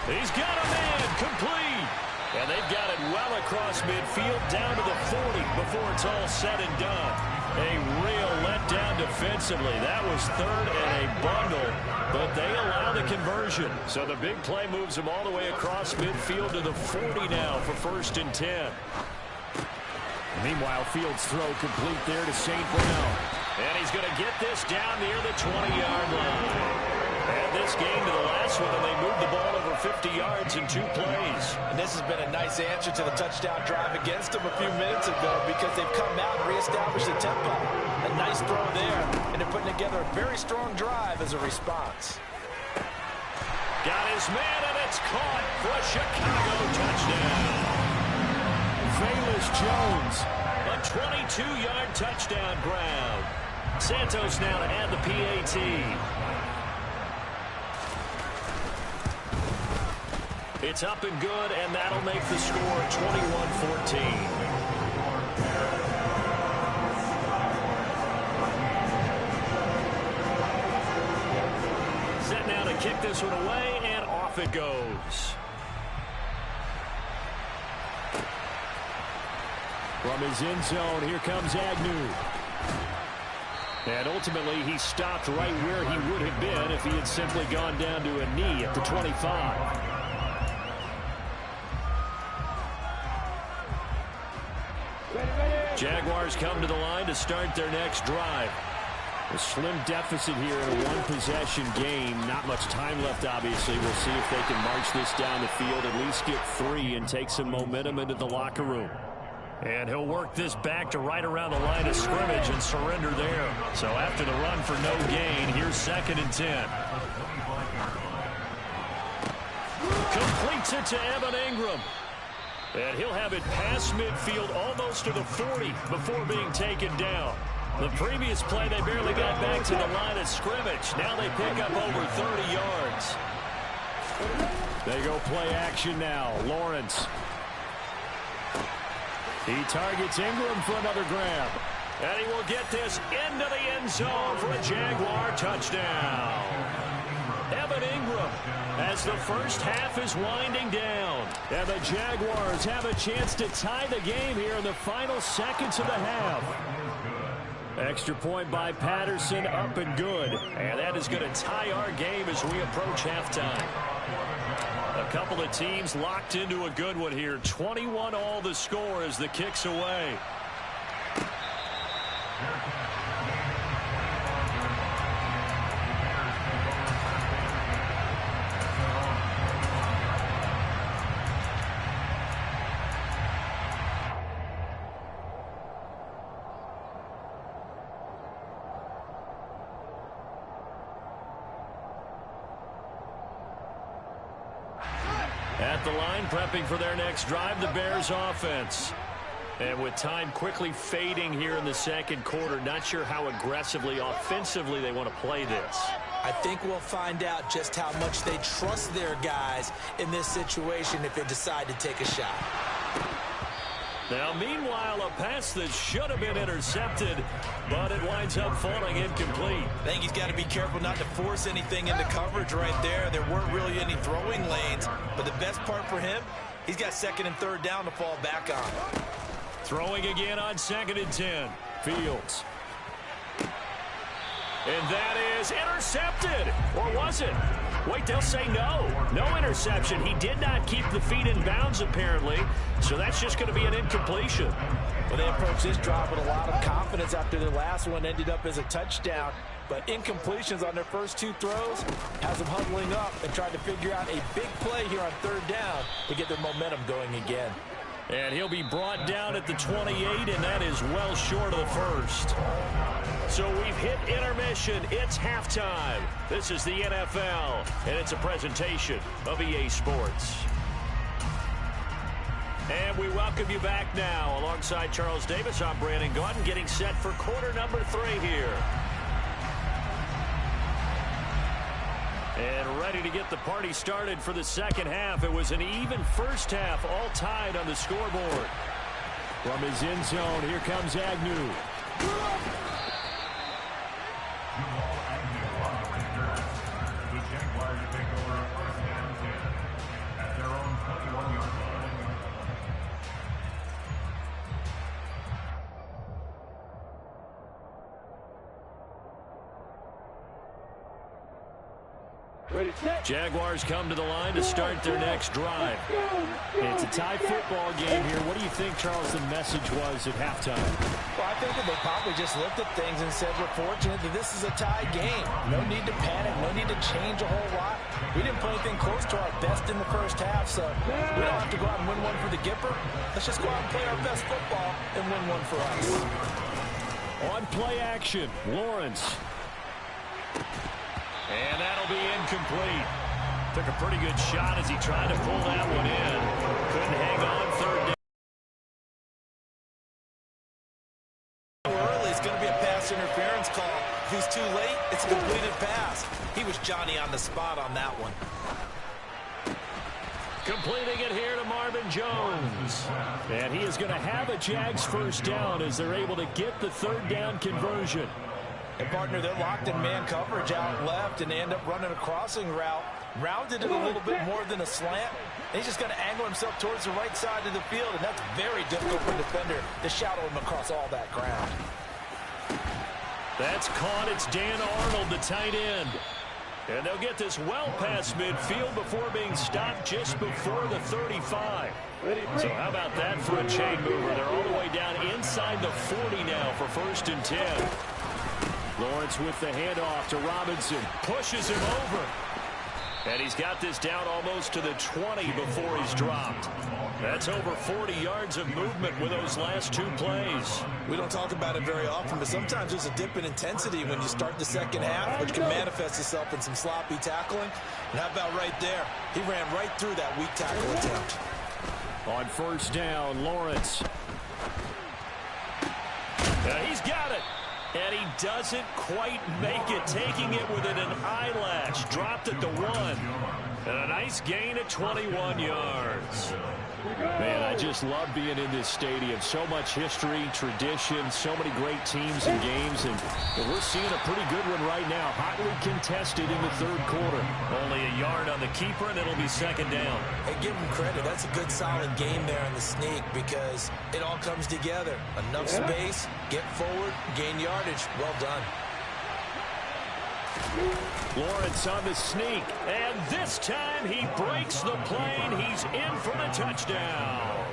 He's got a man complete. And they've got it well across midfield down to the 40 before it's all said and done. A real letdown defensively. That was 3rd and a bundle, but they allow the conversion. So the big play moves them all the way across midfield to the 40 now for 1st and 10. Meanwhile, Fields' throw complete there to St. Brown. And he's going to get this down near the 20-yard line. And this game to the last one, and they moved the ball over 50 yards in 2 plays. And this has been a nice answer to the touchdown drive against them a few minutes ago because they've come out and reestablished the tempo. A nice throw there, and they're putting together a very strong drive as a response. Got his man, and it's caught for a Chicago touchdown. Velus Jones, a 22-yard touchdown grab. Santos now to add the PAT. It's up and good, and that'll make the score 21-14. Set now to kick this one away, and off it goes. From his end zone, here comes Agnew. And ultimately, he stopped right where he would have been if he had simply gone down to a knee at the 25. Jaguars come to the line to start their next drive. A slim deficit here in a one-possession game. Not much time left, obviously. We'll see if they can march this down the field, at least get 3, and take some momentum into the locker room. And he'll work this back to right around the line of scrimmage and surrender there. So after the run for no gain, here's 2nd and 10. Completes it to Evan Ingram. And he'll have it past midfield almost to the 40 before being taken down. The previous play, they barely got back to the line of scrimmage. Now they pick up over 30 yards. They go play action now. Lawrence. He targets Ingram for another grab. And he will get this into the end zone for a Jaguar touchdown. Evan Ingram, as the first half is winding down. And the Jaguars have a chance to tie the game here in the final seconds of the half. Extra point by Patterson, up and good. And that is going to tie our game as we approach halftime. A couple of teams locked into a good one here. 21 all the score as the kick's away. At the line, prepping for their next drive, the Bears offense. And with time quickly fading here in the second quarter, not sure how aggressively, offensively they want to play this. I think we'll find out just how much they trust their guys in this situation if they decide to take a shot. Now, meanwhile, a pass that should have been intercepted, but it winds up falling incomplete. I think he's got to be careful not to force anything into coverage right there. There weren't really any throwing lanes, but the best part for him, he's got second and third down to fall back on. Throwing again on 2nd and 10. Fields. And that is intercepted. Or was it? Wait, they'll say no. No interception. He did not keep the feet in bounds, apparently. So that's just going to be an incompletion. Well, they approached this drive with a lot of confidence after their last one ended up as a touchdown. But incompletions on their first two throws has them huddling up and trying to figure out a big play here on third down to get their momentum going again. And he'll be brought down at the 28, and that is well short of the first. So we've hit intermission. It's halftime. This is the NFL, and it's a presentation of EA Sports. And we welcome you back now. Alongside Charles Davis, I'm Brandon Gotti, getting set for quarter number 3 here. And ready to get the party started for the second half. It was an even first half, all tied on the scoreboard. From his end zone, here comes Agnew. The Jaguars take over first and 10 at their own 21-yard line. Jaguars come to the line to start their next drive. It's a tie football game here. What do you think, Charles, the message was at halftime? Well, I think that they probably just looked at things and said, we're fortunate that this is a tie game. No need to panic. No need to change a whole lot. We didn't play anything close to our best in the first half, so we don't have to go out and win one for the Gipper. Let's just go out and play our best football and win one for us. On play action, Lawrence. And that'll be incomplete. Took a pretty good shot as he tried to pull that one in. Couldn't hang on third down. Early, it's going to be a pass interference call. If he's too late, it's a completed pass. He was Johnny on the spot on that one. Completing it here to Marvin Jones. And he is going to have a Jags first down as they're able to get the third down conversion. And, partner, they're locked in man coverage out left, and they end up running a crossing route. Rounded it a little bit more than a slant. And he's just going to angle himself towards the right side of the field, and that's very difficult for a defender to shadow him across all that ground. That's caught. It's Dan Arnold, the tight end. And they'll get this well past midfield before being stopped just before the 35. So how about that for a chain mover? They're all the way down inside the 40 now for 1st and 10. Lawrence with the handoff to Robinson. Pushes him over. And he's got this down almost to the 20 before he's dropped. That's over 40 yards of movement with those last 2 plays. We don't talk about it very often, but sometimes there's a dip in intensity when you start the second half, which can manifest itself in some sloppy tackling. And how about right there? He ran right through that weak tackle attempt. On first down, Lawrence. He's got it. And he doesn't quite make it, taking it within an eyelash. Dropped at the 1. And a nice gain of 21 yards. Man, I just love being in this stadium. So much history, tradition, so many great teams and games. And we're seeing a pretty good one right now. Hotly contested in the third quarter. Only a yard on the keeper, and it'll be second down. Hey, give him credit. That's a good, solid game there in the sneak because it all comes together. Enough space, get forward, gain yardage. Well done. Lawrence on the sneak, and this time he breaks the plane. He's in for the touchdown.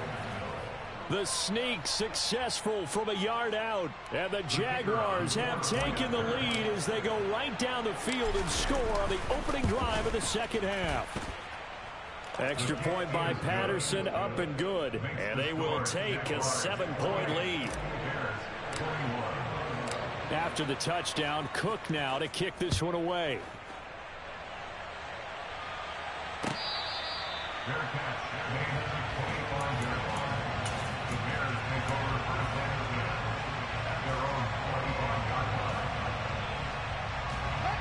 The sneak successful from a yard out, and the Jaguars have taken the lead as they go right down the field and score on the opening drive of the second half. Extra point by Patterson, up and good, and they will take a 7-point lead. After the touchdown, Cook now to kick this one away. Fair catch. Made at the 25-yard line. The Bears take over first and 10 at their own 25-yard line.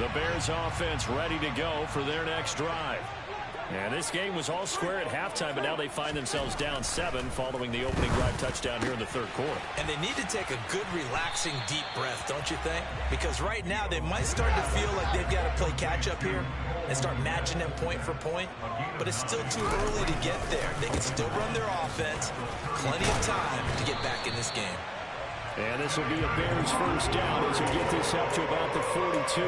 The Bears offense ready to go for their next drive. And this game was all square at halftime, but now they find themselves down 7 following the opening drive touchdown here in the third quarter. And they need to take a good, relaxing, deep breath, don't you think? Because right now they might start to feel like they've got to play catch-up here and start matching them point for point. But it's still too early to get there. They can still run their offense. Plenty of time to get back in this game. And this will be a Bears first down as we get this up to about the 42.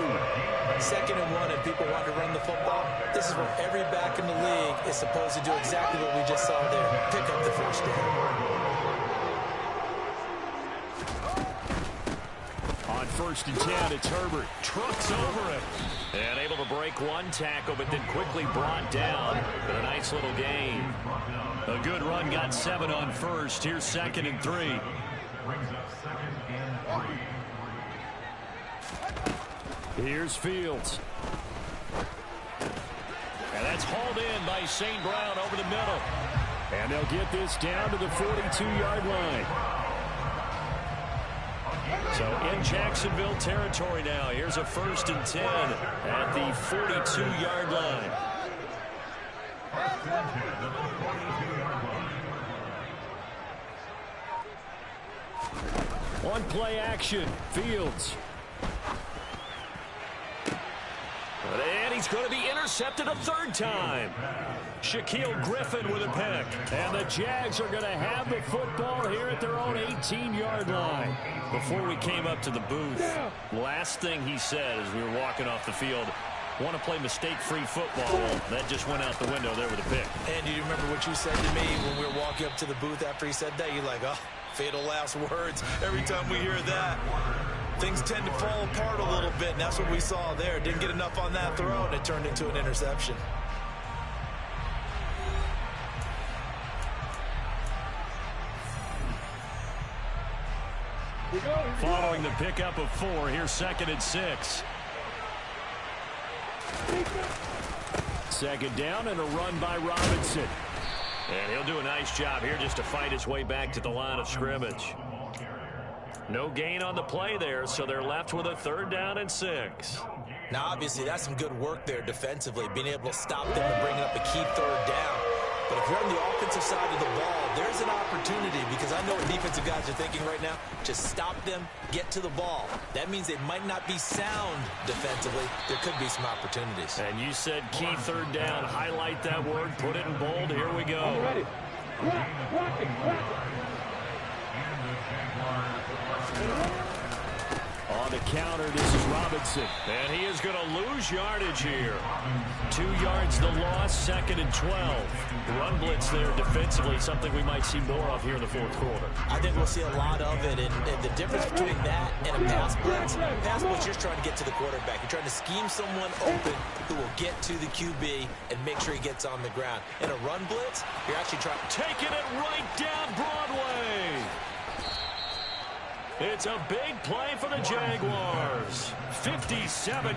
2nd and 1, and people want to run the football. This is where every back in the league is supposed to do exactly what we just saw there. Pick up the first down. On 1st and 10, it's Herbert. Trucks over it. And able to break one tackle, but then quickly brought down with a nice little gain. A good run, got 7 on 1st. Here's 2nd and 3. Brings up 2nd and 3. Here's Fields. And that's hauled in by St. Brown over the middle. And they'll get this down to the 42-yard line. So in Jacksonville territory now. Here's a 1st and 10 at the 42-yard line. 1st and 10 at the 42-yard line. On play action, Fields. And he's going to be intercepted a 3rd time. Shaquille Griffin with a pick. And the Jags are going to have the football here at their own 18-yard line. Before we came up to the booth, last thing he said as we were walking off the field, want to play mistake-free football. Well, that just went out the window there with a pick. And do you remember what you said to me when we were walking up to the booth after he said that? You're like, oh, fatal last words. Every time we hear that, things tend to fall apart a little bit, and that's what we saw there. Didn't get enough on that throw, and it turned into an interception. Following the pickup of 4, here's 2nd and 6. 2nd down and a run by Robinson. And he'll do a nice job here just to fight his way back to the line of scrimmage. No gain on the play there, so they're left with a 3rd down and 6. Now, obviously, that's some good work there defensively, being able to stop them and bring up a key 3rd down. But if you're on the offensive side of the ball, there's an opportunity, because I know what defensive guys are thinking right now. Just stop them, get to the ball. That means they might not be sound defensively. There could be some opportunities. And you said key 3rd down. Highlight that word, put it in bold. Here we go. I'm ready. On the counter, this is Robinson. And he is going to lose yardage here. 2 yards the loss, 2nd and 12. Run blitz there defensively, something we might see more of here in the 4th quarter. I think we'll see a lot of it, and the difference between that and a pass blitz, you're just trying to get to the quarterback. You're trying to scheme someone open who will get to the QB and make sure he gets on the ground. In a run blitz, you're actually trying to taking it right down Broadway. It's a big play for the Jaguars. 57.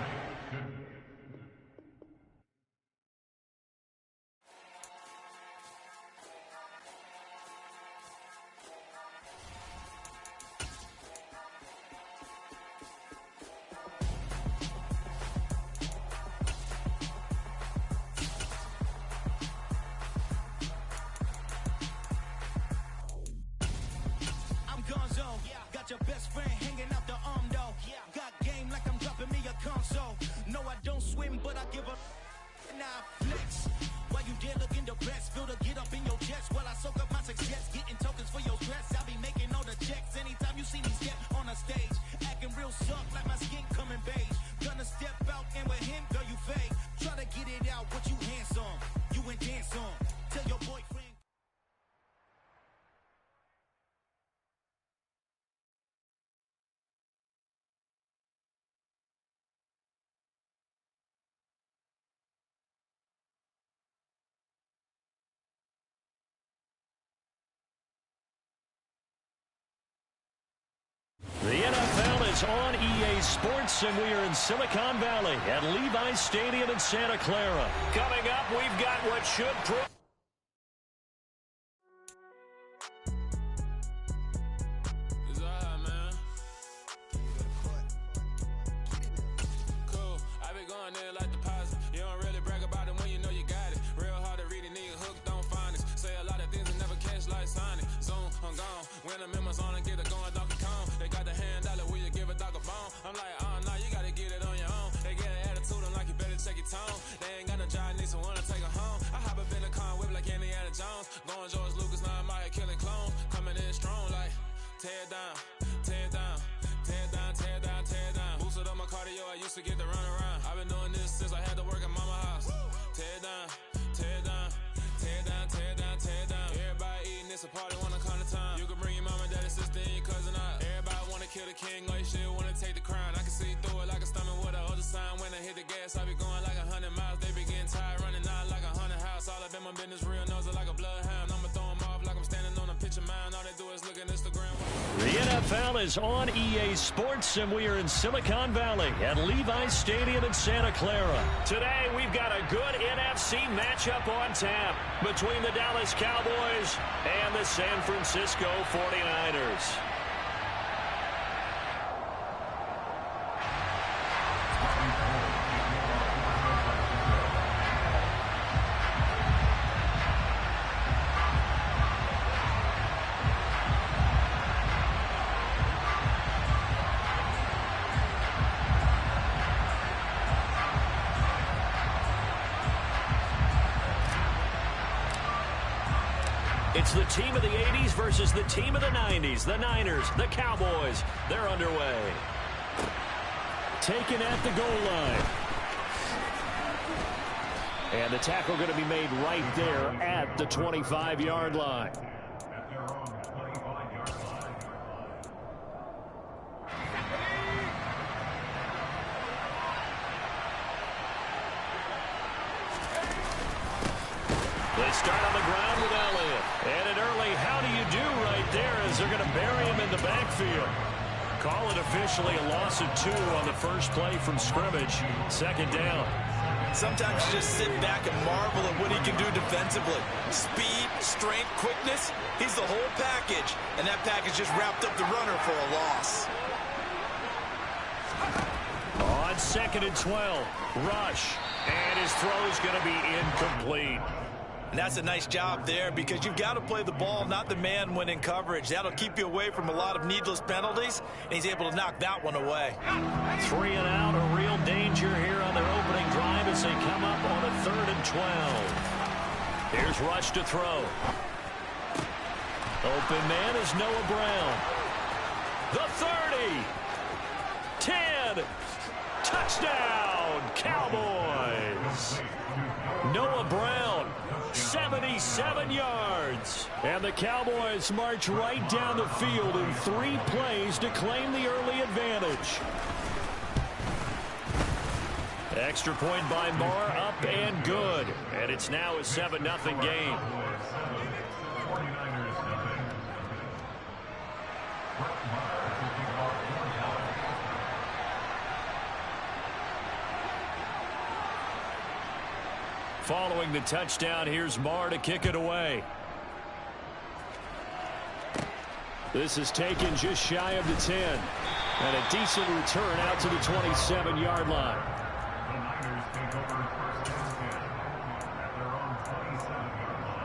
Your best friend hanging out the arm though. Got game like I'm dropping me a console. No, I don't swim, but I give a now flex. While you there looking the best, feel to get up in your chest while I soak up my success, getting tokens for your stress. I be making all the checks anytime you see me step on a stage, acting real soft like my skin coming beige. Gonna step out and with him, girl, you fake. Try to get it out, what you handsome, you ain't dance on. Tell your boyfriend. The NFL is on EA Sports, and we are in Silicon Valley at Levi Stadium in Santa Clara. Coming up, we've got what should prove going in like deposit. You don't really brag about it when you know you got it. Real hard to read it, nigga hooked on phonics. Say a lot of things and never catch like Sonic. Zoom, I'm gone. When the members on and get it going, Donkey Kong. They got the hand dollar, will you give a dog a bone? I'm like, nah, you gotta get it on your own. They get an attitude, I'm like, you better check your tone. They ain't got no job, need someone to take her home. I hop up in the car, whip like Indiana Jones. Going George Lucas, now I'm out here killing clones. Coming in strong like, tear down, tear down, tear down, tear down, tear down. Boosted up my cardio, I used to get to run around. I've been doing this since I had to work at mama house. Tear down, tear down, tear down, tear down, tear down. Everybody eating, it's a party, wanna come to time. You can bring your mama, daddy, sister, and your cousin out. Everybody wanna kill the king, like shit, wanna take the crown. I can see through it like a stomach with a other sign. When I hit the gas, I be going like 100 miles. They be getting tired, running out like 100 house. All up in my business, real nose like a bloodhound. I'ma throw them off like I'm standing on a picture mound. All they do is look at Instagram. The NFL is on EA Sports, and we are in Silicon Valley at Levi's Stadium in Santa Clara. Today, we've got a good NFC matchup on tap between the Dallas Cowboys and the San Francisco 49ers. It's the team of the 80s versus the team of the 90s. The Niners, the Cowboys, they're underway. Taken at the goal line. And the tackle going to be made right there at the 25-yard line. They start on the ground with Elliott. And an early how do you do right there as they're going to bury him in the backfield. Call it officially a loss of 2 on the first play from scrimmage. Second down. Sometimes you just sit back and marvel at what he can do defensively. Speed, strength, quickness, he's the whole package. And that package just wrapped up the runner for a loss. On 2nd and 12, rush. And his throw's going to be incomplete. And that's a nice job there because you've got to play the ball, not the man when in coverage. That'll keep you away from a lot of needless penalties, and he's able to knock that one away. 3 and out, a real danger here on their opening drive as they come up on a 3rd and 12. Here's Rush to throw. Open man is Noah Brown. The 30. 10. Touchdown, Cowboys. Noah Brown, 77 yards. And the Cowboys march right down the field in 3 plays to claim the early advantage. Extra point by Marr, up and good. And it's now a 7-0 game. Following the touchdown, here's Marr to kick it away. This is taken just shy of the 10. And a decent return out to the 27-yard line. The Niners take over first and 10 at their own 27-yard line.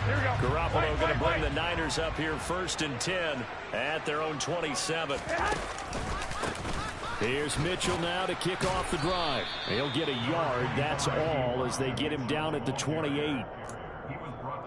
Here we go. Garoppolo going to bring the Niners up here 1st and 10 at their own 27. Here's Mitchell now to kick off the drive. He'll get a yard, that's all, as they get him down at the 28.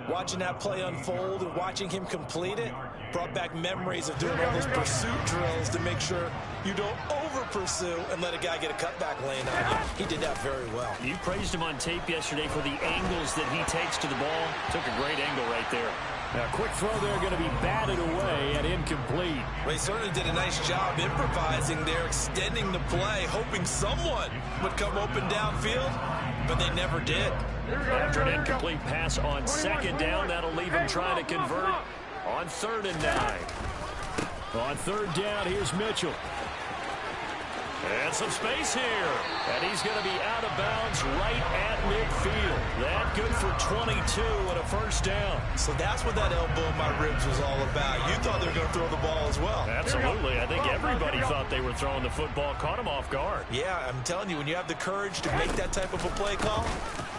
Watching that play unfold and watching him complete it brought back memories of doing all those pursuit drills to make sure you don't over-pursue and let a guy get a cutback lane on you. He did that very well. You praised him on tape yesterday for the angles that he takes to the ball. Took a great angle right there. Now, quick throw there going to be batted away and incomplete. Well, he certainly did a nice job improvising there, extending the play, hoping someone would come open downfield, but they never did. After an incomplete pass on 2nd down, that'll leave him trying to convert on 3rd and 9. On 3rd down, here's Mitchell. And some space here. And he's going to be out of bounds right at midfield. That good for 22 and a first down. So that's what that elbow in my ribs was all about. You thought they were going to throw the ball as well. Absolutely. I think everybody thought they were throwing the football. Caught him off guard. Yeah, I'm telling you, when you have the courage to make that type of a play call,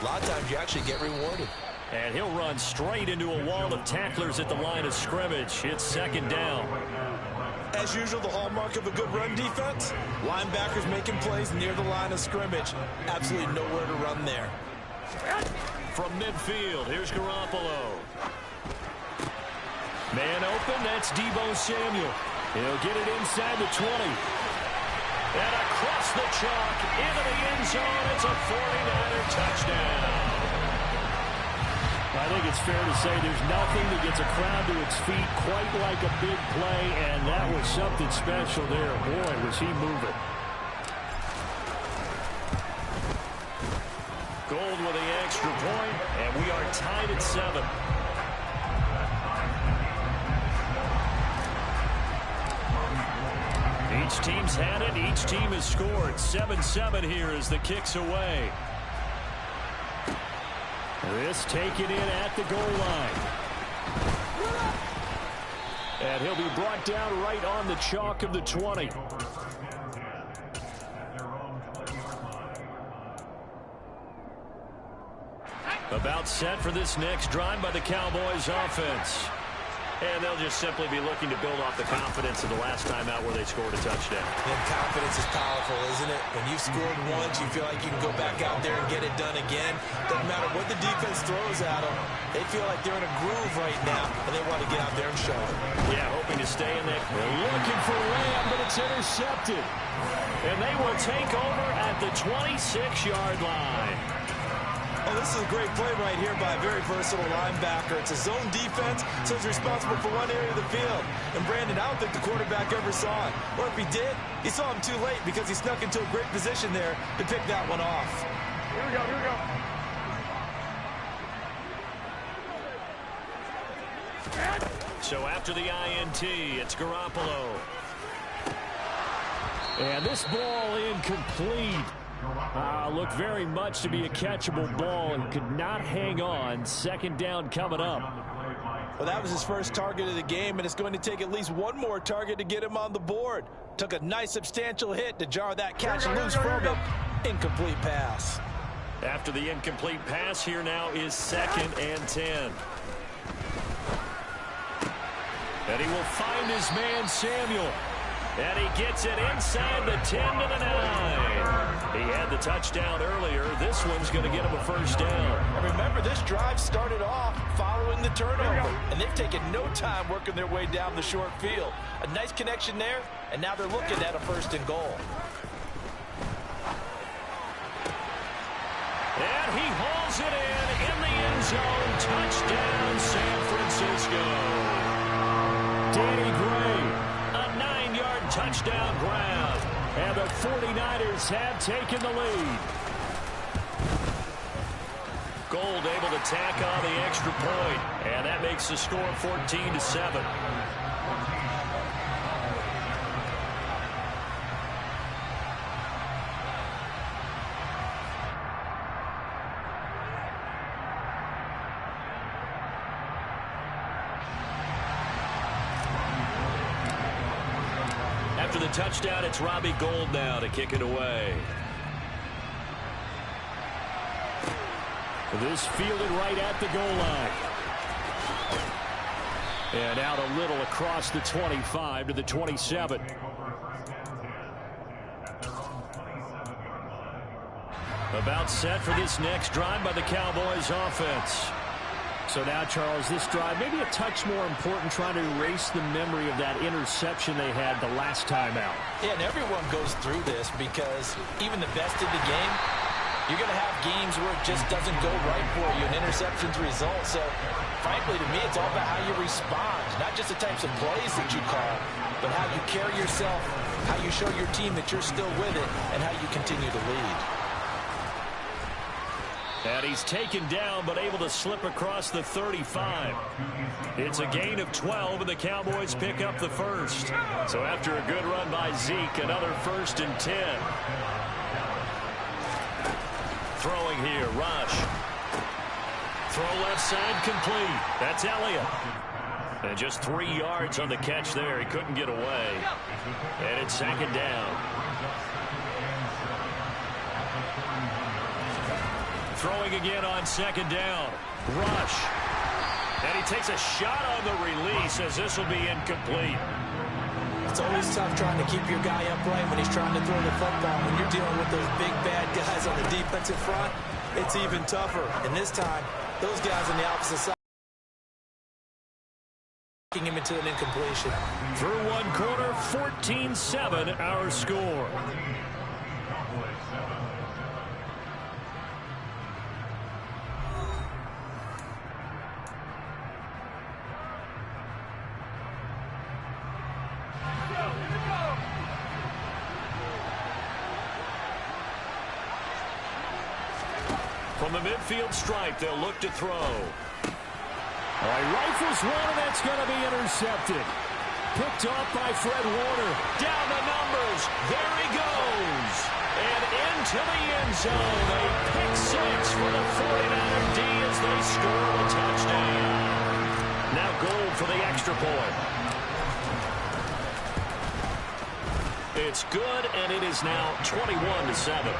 a lot of times you actually get rewarded. And he'll run straight into a wall of tacklers at the line of scrimmage. It's second down. As usual, the hallmark of a good run defense, linebackers making plays near the line of scrimmage. Absolutely nowhere to run there. From midfield, here's Garoppolo. Man open, that's Deebo Samuel. He'll get it inside the 20. And across the chalk, into the end zone. It's a 49er touchdown. I think it's fair to say there's nothing that gets a crowd to its feet quite like a big play, and that was something special there. Boy, was he moving. Gold with the extra point, and we are tied at 7. Each team's had it. Each team has scored. 7-7 here as the kick's away. This taken in at the goal line. And he'll be brought down right on the chalk of the 20. About set for this next drive by the Cowboys offense. And they'll just simply be looking to build off the confidence of the last time out where they scored a touchdown. And confidence is powerful, isn't it? When you've scored once, you feel like you can go back out there and get it done again. Doesn't matter what the defense throws at them. They feel like they're in a groove right now, and they want to get out there and show it. Yeah, hoping to stay in that. They're looking for Lamb, but it's intercepted. And they will take over at the 26-yard line. Oh, this is a great play right here by a very versatile linebacker. It's a zone defense, so he's responsible for one area of the field. And Brandon, I don't think the quarterback ever saw it. Or if he did, he saw him too late because he snuck into a great position there to pick that one off. Here we go, here we go. So after the INT, it's Garoppolo. And this ball incomplete. Looked very much to be a catchable ball and could not hang on. Second down coming up. Well, that was his first target of the game, and it's going to take at least one more target to get him on the board. Took a nice substantial hit to jar that catch loose from him. Incomplete pass. After the incomplete pass, here now is 2nd and 10. And he will find his man Samuel. And he gets it inside the 10 to the 9. He had the touchdown earlier. This one's going to get him a first down. And remember, this drive started off following the turnover. And they've taken no time working their way down the short field. A nice connection there, and now they're looking at a 1st and goal. And he hauls it in the end zone. Touchdown, San Francisco. Danny Gray. Touchdown grab, and the 49ers have taken the lead. Gold able to tack on the extra point, and that makes the score 14-7. After the touchdown, it's Robbie Gould now to kick it away. This fielded right at the goal line. And out a little across the 25 to the 27. About set for this next drive by the Cowboys offense. So now, Charles, this drive maybe a touch more important, trying to erase the memory of that interception they had the last time out. Yeah, and everyone goes through this because even the best in the game, you're going to have games where it just doesn't go right for you, and interceptions result. So, frankly, to me, it's all about how you respond, not just the types of plays that you call, but how you carry yourself, how you show your team that you're still with it, and how you continue to lead. And he's taken down, but able to slip across the 35. It's a gain of 12, and the Cowboys pick up the first. So after a good run by Zeke, another 1st and 10. Throwing here, Rush. Throw left side complete. That's Elliott. And just 3 yards on the catch there. He couldn't get away. And it's 2nd down. Throwing again on 2nd down. Rush. And he takes a shot on the release as this will be incomplete. It's always tough trying to keep your guy upright when he's trying to throw the football. When you're dealing with those big, bad guys on the defensive front, it's even tougher. And this time, those guys on the opposite side taking him into an incompletion. Through 1 quarter, 14-7 our score. From the midfield stripe, they'll look to throw. All right, rifles one, and that's going to be intercepted. Picked off by Fred Warner. Down the numbers. There he goes. And into the end zone. A pick 6 for the 49er D as they score a touchdown. Now Gold for the extra point. It's good, and it is now 21-7.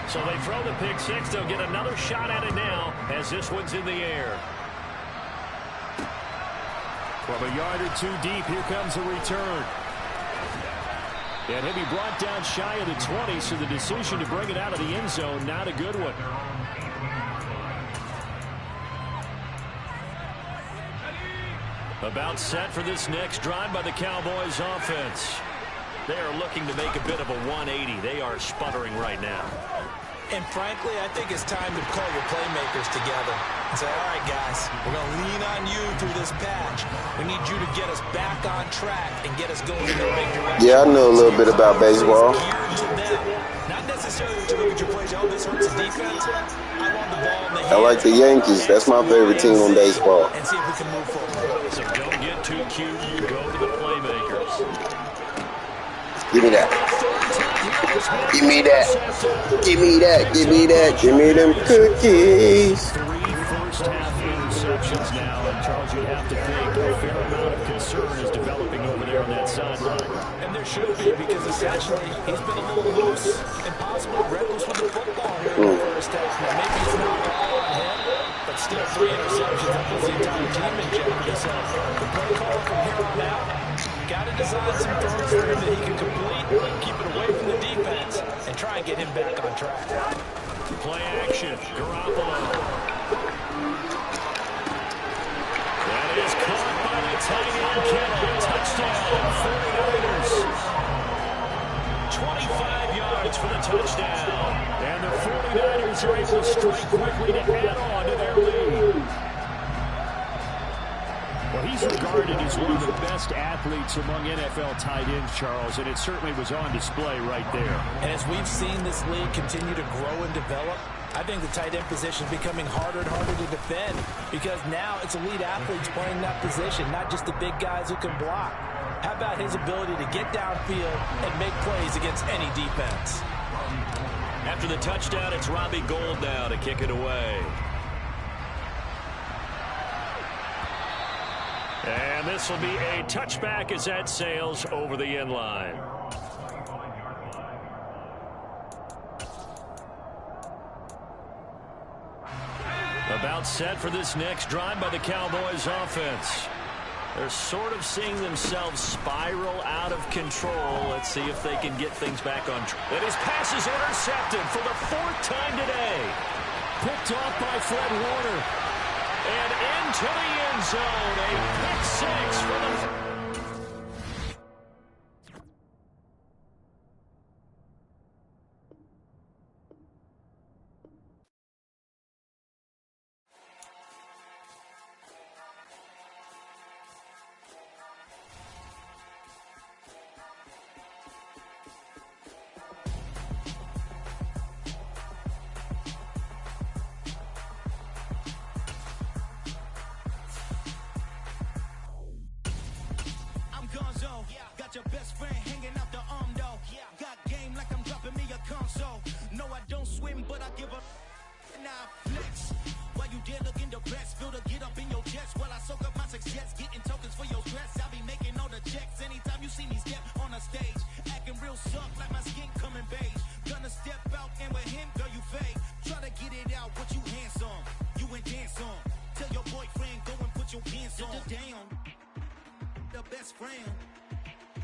So they throw the pick 6. They'll get another shot at it now as this one's in the air. From a yard or 2 deep, here comes a return. And he'll be brought down shy of the 20, so the decision to bring it out of the end zone, not a good one. About set for this next drive by the Cowboys offense. They are looking to make a bit of a 180. They are sputtering right now. And frankly, I think it's time to call your playmakers together and say, all right, guys, we're going to lean on you through this patch. We need you to get us back on track and get us going in the right direction. Yeah, I know a little bit about baseball. Not necessarily to look at your plays, oh, this hurts the defense. I want the ball in the I like the Yankees. That's my favorite team on baseball. And see if we can move forward. So don't get too cute. You go to the playmakers. Give me that. Give me that. Give me that. Give me that. Give me them cookies. 3 first-half interceptions now, and Charles, you have to think a fair amount of concern is developing over there on that sideline. And there should be, because essentially he's been a little loose and possibly reckless with the football here in the first half. Now, maybe it's not all on him, but still 3 interceptions. That puts the entire team in jeopardy. So the play call from here on out, got to design some throws for him that he can complete, keep it away from the defense, and try and get him back on track. Play action. Garoppolo. That is caught by the tight end Kittle. Touchdown, 49ers. 25 yards for the touchdown. And the 49ers are able to strike quickly to add on to their lead. Well, he's regarded as one of the best athletes among NFL tight ends, Charles, and it certainly was on display right there. And as we've seen this league continue to grow and develop, I think the tight end position is becoming harder and harder to defend because now it's elite athletes playing that position, not just the big guys who can block. How about his ability to get downfield and make plays against any defense? After the touchdown, it's Robbie Gould now to kick it away. And this will be a touchback as that sails over the end line. About set for this next drive by the Cowboys offense. They're sort of seeing themselves spiral out of control. Let's see if they can get things back on track. And his pass is intercepted for the 4th time today. Picked off by Fred Warner. And into the end zone, a pick 6 for the... Got your best friend hanging out the arm though. Got game like I'm dropping me a console. No, I don't swim, but I give a now flex. While you there looking depressed, feel to get up in your chest while I soak up my success, getting tokens for your stress. I'll be making all the checks anytime you see me step on a stage, acting real soft like my skin coming beige. Gonna step out and with him, girl, you fake. Try to get it out, what you handsome, you ain't dance on. Tell your boyfriend go and put your pants on. Down, the best friend,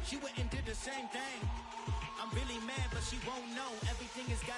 she went and did the same thing. I'm really mad, but she won't know everything is got.